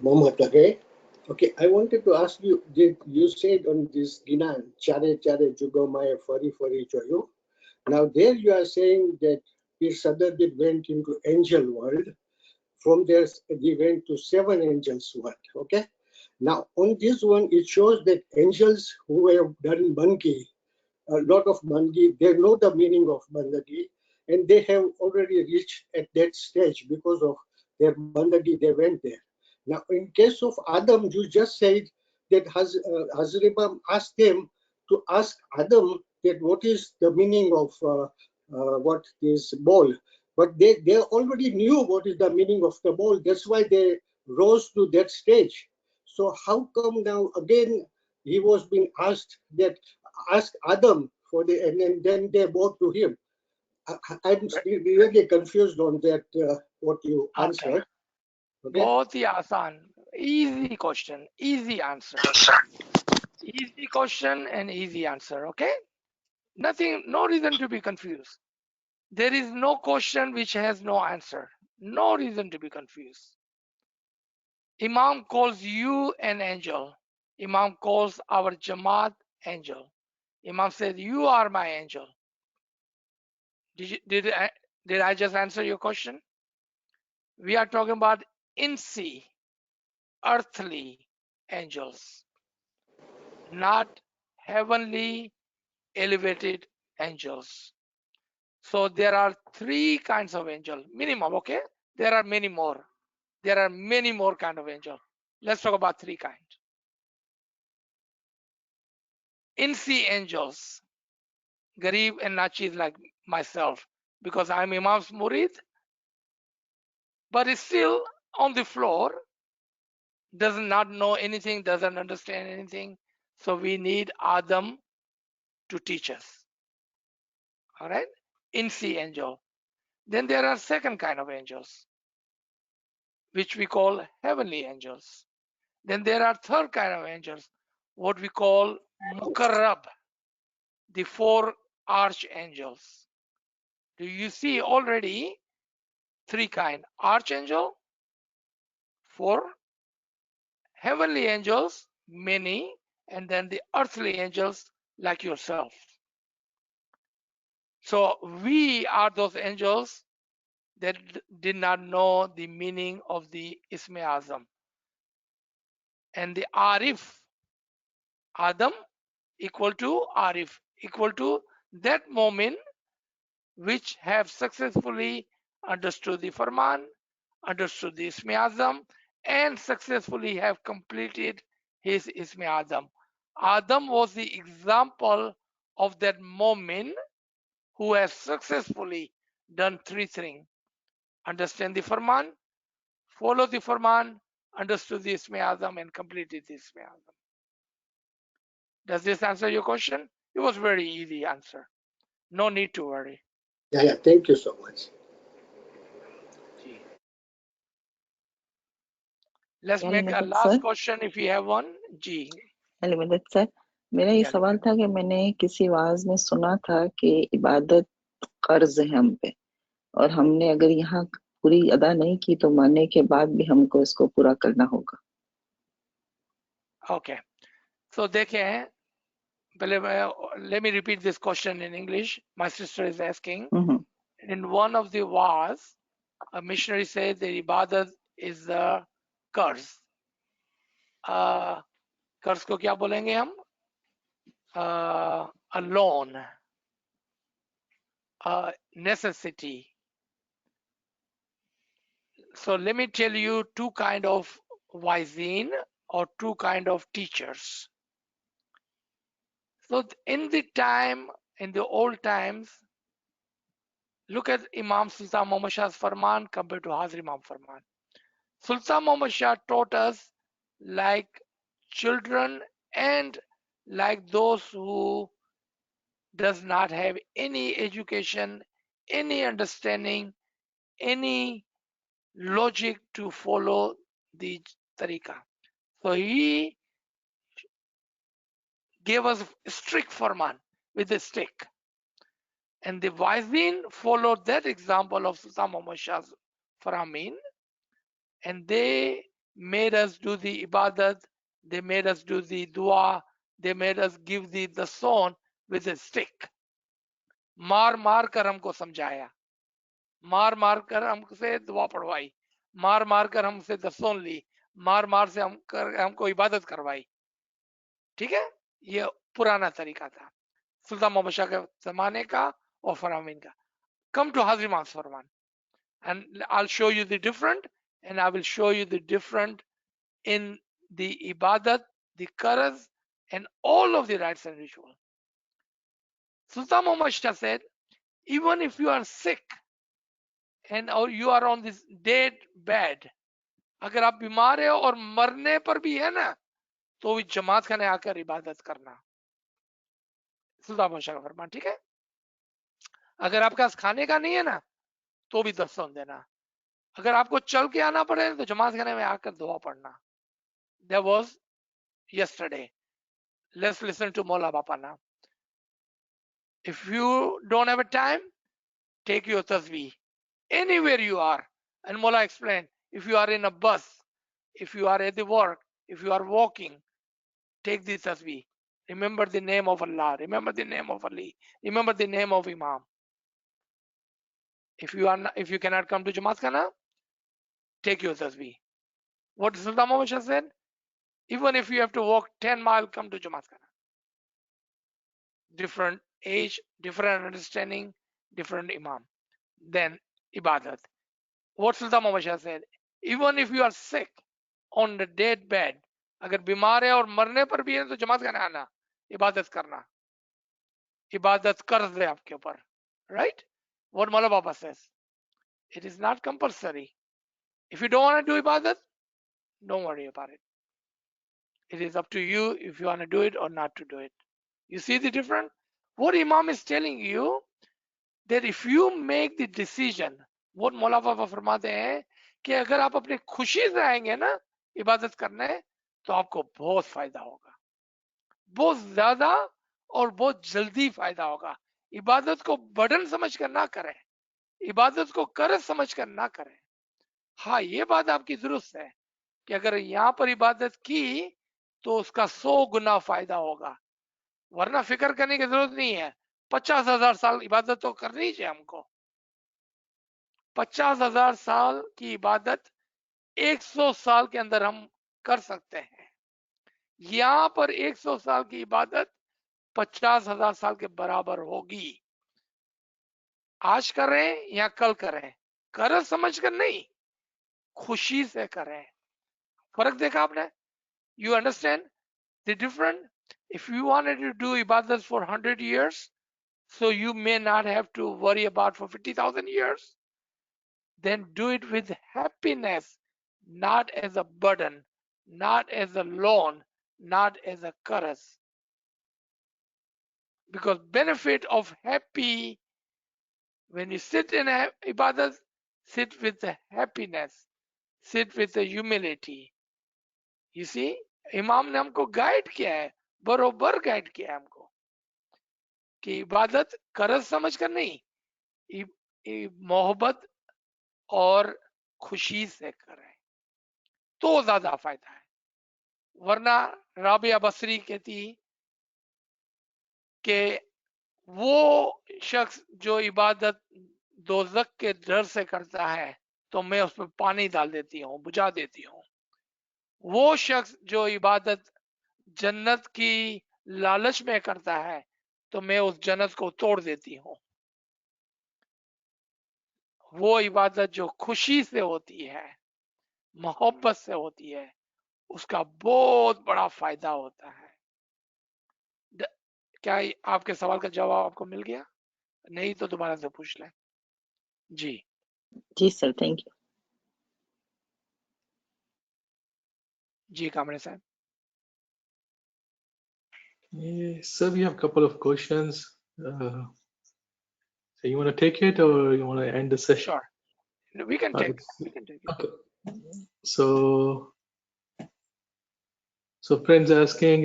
Mohammed, okay, I wanted to ask you, did you said on this Ginan, Chare Chare Jugo Maya Fari Fari Joyo? Now there you are saying that Pir Sadruddin went into angel world. From there, he went to 7 angels world. Okay. Now on this one, it shows that angels who have done Bangi, a lot of Bangi, they know the meaning of Bandagi, and they have already reached at that stage because of their Bandagi, they went there. Now, in case of Adam, you just said that Hazrat Imam asked them to ask Adam that what is the meaning of what is ball. But they already knew what is the meaning of the ball. That's why they rose to that stage. So how come now again he was being asked that ask Adam for the and then they bowed to him. I'm still really confused on that what you answered. Okay. बहुत ही आसान, easy question, easy answer. Easy question and easy answer. Okay. Nothing, no reason to be confused. There is no question which has no answer. No reason to be confused. Imam calls you an angel. Imam calls our Jamaat angel. Imam says, you are my angel. Did I just answer your question? We are talking about insi, earthly angels, not heavenly elevated angels. So there are three kinds of angel minimum. Okay, there are many more. There are many more kind of angel. Let's talk about three kind. Insi angels, Garib and Nachis like myself, because I'm Imam's murid, but is still on the floor, does not know anything, doesn't understand anything. So we need Adam to teach us. All right, Insi angel. Then there are second kind of angels, which we call heavenly angels. Then there are third kind of angels, what we call Mukarrab, the four archangels. Do you see already three kind? Archangel, four, heavenly angels, many, and then the earthly angels like yourself. So we are those angels that did not know the meaning of the Isme Azam. And the Arif, Adam equal to Arif, equal to that moment which have successfully understood the Farman, understood the Isme Azam, and successfully have completed his Isme Azam. Adam was the example of that moment who has successfully done three things: understand the Farman, follow the Farman, understood the Isme Azam, and completed the Isme Azam. Does this answer your question? It was very easy answer. No need to worry. Yeah. Thank you so much. Let's make a last question if you have one. Ji. अलीमदद sir, मेरा ये सवाल था कि मैंने किसी was में सुना था कि इबादत कर्ज है हम पे, और हमने अगर यहाँ पूरी अदा नहीं की तो मरने के बाद भी हमको इसको पूरा करना होगा. Okay. So देखें, let me repeat this question in English. My sister is asking. In one of the wars, a missionary said that ibadat is the curse. कर्ज को क्या बोलेंगे हम? A loan, a necessity. So let me tell you two kind of wazin or two kind of teachers. So in the time, in the old times, look at Imam Sultan Muhammad Shah's Farman compared to Hazrat Imam Farman. Sultan Muhammad Shah taught us like children and like those who does not have any education, any understanding, any logic to follow the tariqah. So he gave us strict Farman with a stick. And the Wazin followed that example of Sultan Muhammad Shah's Farmin, and they made us do the ibadat, they made us do the dua, they made us give the son with a stick. मार मार कर हमको समझाया, मार मार कर हमसे दुआ पढ़वाई, मार मार कर हमसे दसों ली, मार मार से हमको इबादत करवाई. ठीक है, ये पुराना तरीका था सुल्तान मोहम्मद शाह के जमाने का और फरामीन का. Come to Hazrat Imam's Farman, and I'll show you the different, and I will show you the different in the ibadat, the qarz, and all of the rites and ritual. Sultan Muhammad Shah said, even if you are sick and or you are on this dead bed, अगर आप बीमार है और मरने पर भी है ना, तो भी जमात खाने आकर इबादत करना। सुल्तान बादशाह का फरमान, ठीक है। अगर आपके पास खाने का नहीं है ना, तो भी दस्तौन देना। अगर आपको चल के आना पड़े तो जमात खाने में आकर दुआ पढ़ना। That was yesterday. Let's listen to Mola Bapa now. If you don't have a time, take your tasbih anywhere you are. And Mola explained, if you are in a bus, if you are at the work, if you are walking, take the tasbih. Remember the name of Allah. Remember the name of Ali. Remember the name of Imam. If you cannot come to Jamaat Khana, take your tasbih. What Sultan Muhammad Shah said, even if you have to walk 10 miles, come to Jamaat Khana. Different age, different understanding, different Imam. Then Ibadat. What Sultan Muhammad Shah said, even if you are sick on the dead bed, अगर बीमार है और मरने पर भी है तो जमात खाने आना, इबादत करना। इबादत कर्ज है आपके ऊपर, right? What Mala Baba says, it is not compulsory. If you don't want to do ibadat, don't worry about it. It is up to you if you want to do it or not to do it. You see the difference? What Imam is telling you, that if you make the decision, what Mawla Baba फरमाते हैं कि अगर आप अपनी खुशी से आएंगे ना इबादत करने, तो आपको बहुत फायदा होगा, बहुत ज्यादा और बहुत जल्दी फायदा होगा। इबादत को बर्डन समझ कर ना करें, इबादत को कर्ज समझ कर ना करें। हाँ, ये बात आपकी दुरुस्त है कि अगर यहाँ पर इबादत की तो उसका 100 गुना फायदा होगा, वरना फिक्र करने की जरूरत नहीं है। 50,000 साल इबादत तो करनी चाहिए हमको। 50,000 साल की इबादत 100 साल के अंदर हम कर सकते हैं। यहाँ पर 100 साल की इबादत 50,000 साल के बराबर होगी। आज करें या कल करें, कर्ज समझ कर नहीं, खुशी से करें। फर्क देखा आपने? You understand the difference? If you wanted to do ibadat for 100 years, so you may not have to worry about for 50,000 years, then do it with happiness, not as a burden, not as a loan, not as a curse. Because benefit of happy, when you sit in a ibadat, sit with the happiness, sit with the humility. You see, इमाम ने हमको guide किया है, बरोबर guide किया है हमको कि इबादत कर्ज समझ कर नहीं, मोहब्बत और खुशी से करें तो ज्यादा फायदा है। वरना राबिया बसरी कहती कि वो शख्स जो इबादत दोज़ख के डर से करता है तो मैं उसमें पानी डाल देती हूँ, बुझा देती हूँ। वो शख्स जो इबादत जन्नत की लालच में करता है तो मैं उस जन्नत को तोड़ देती हूँ। वो इबादत जो खुशी से होती है, मोहब्बत से होती है, उसका बहुत बड़ा फायदा होता है। क्या आपके सवाल का जवाब आपको मिल गया? नहीं तो दोबारा से पूछ लें। जी जी सर, थैंक यू। जी कामरे साहब। Sir, we have a couple of questions. So you want to take it or you want to end the session? Sure, we can take it. Okay. So friends asking,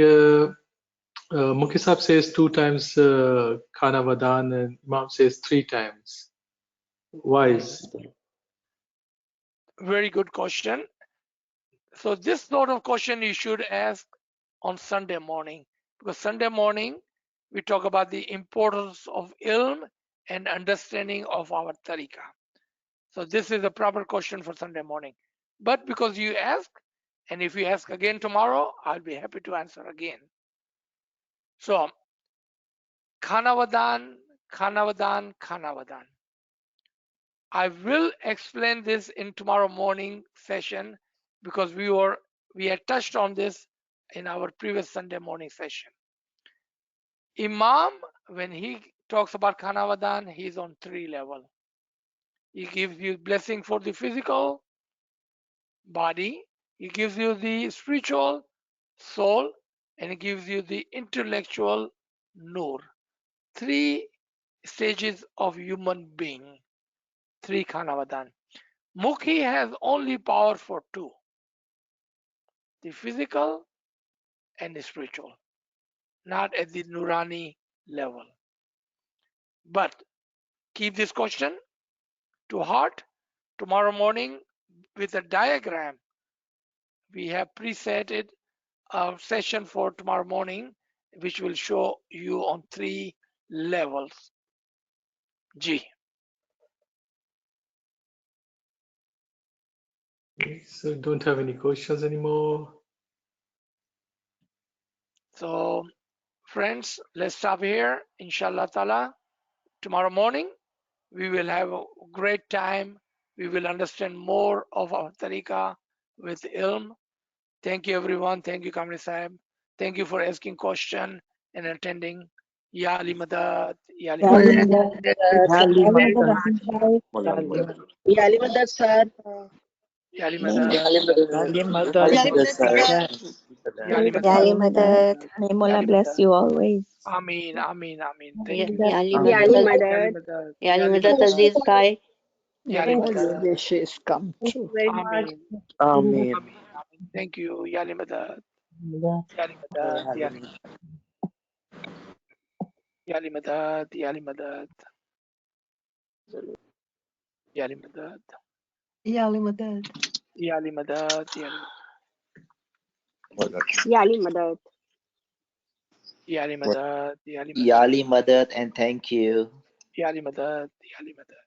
Mukhi Sahib says 2 times Khana Vadan and Imam says 3 times. Why is that? Very good question. So this sort of question you should ask on Sunday morning, because Sunday morning we talk about the importance of ilm and understanding of our tariqah. So this is a proper question for Sunday morning. But because you ask, and if you ask again tomorrow, I'll be happy to answer again. So Khana Vadan, Khana Vadan, Khana Vadan. I will explain this in tomorrow morning session because we had touched on this in our previous Sunday morning session. Imam, when he talks about Khanavadan, he's on 3 levels. He gives you blessing for the physical body, he gives you the spiritual soul, and he gives you the intellectual nur. 3 stages of human being, 3 Khanavadan. Mukhi has only power for 2, the physical and the spiritual, not at the Nurani level. But keep this question to heart. Tomorrow morning, with a diagram, we have presetted a session for tomorrow morning, which will show you on 3 levels. G. Okay, so don't have any questions anymore. So, friends, let's stop here. Inshallah Ta'ala. Tomorrow morning, we will have a great time. We will understand more of our tariqah with ilm. Thank you, everyone. Thank you, Kamri Sahib. Thank you for asking question and attending. Ya Ali Madad. Ya Ali Madad. Ya Ali Madad sir. Ya Ali Madad. Ya Ali Madad. Yali Madad. May Mola bless you always. Ameen, Ameen, Ameen. Thank you. Ya Ali Ya Ali Madad. Madad. Ya Ali Madad Aziz Bhai. Ya Ali All your Madad. wishes come true. Ameen. Amen. Ameen. Ameen. Thank you. Ya Ali Madad. Ya Ali Madad. Ya Ali Madad. Ya Ali Madad. Ya Ali Madad. Ya Ali Madad. Ya Ali Madad. Ya Ali Madad. Ya Ali Madad. Ya Ali Madad. Ya Ali Madad. Yali Madad, and thank you. Ya Ali Madad. Ya Ali Madad.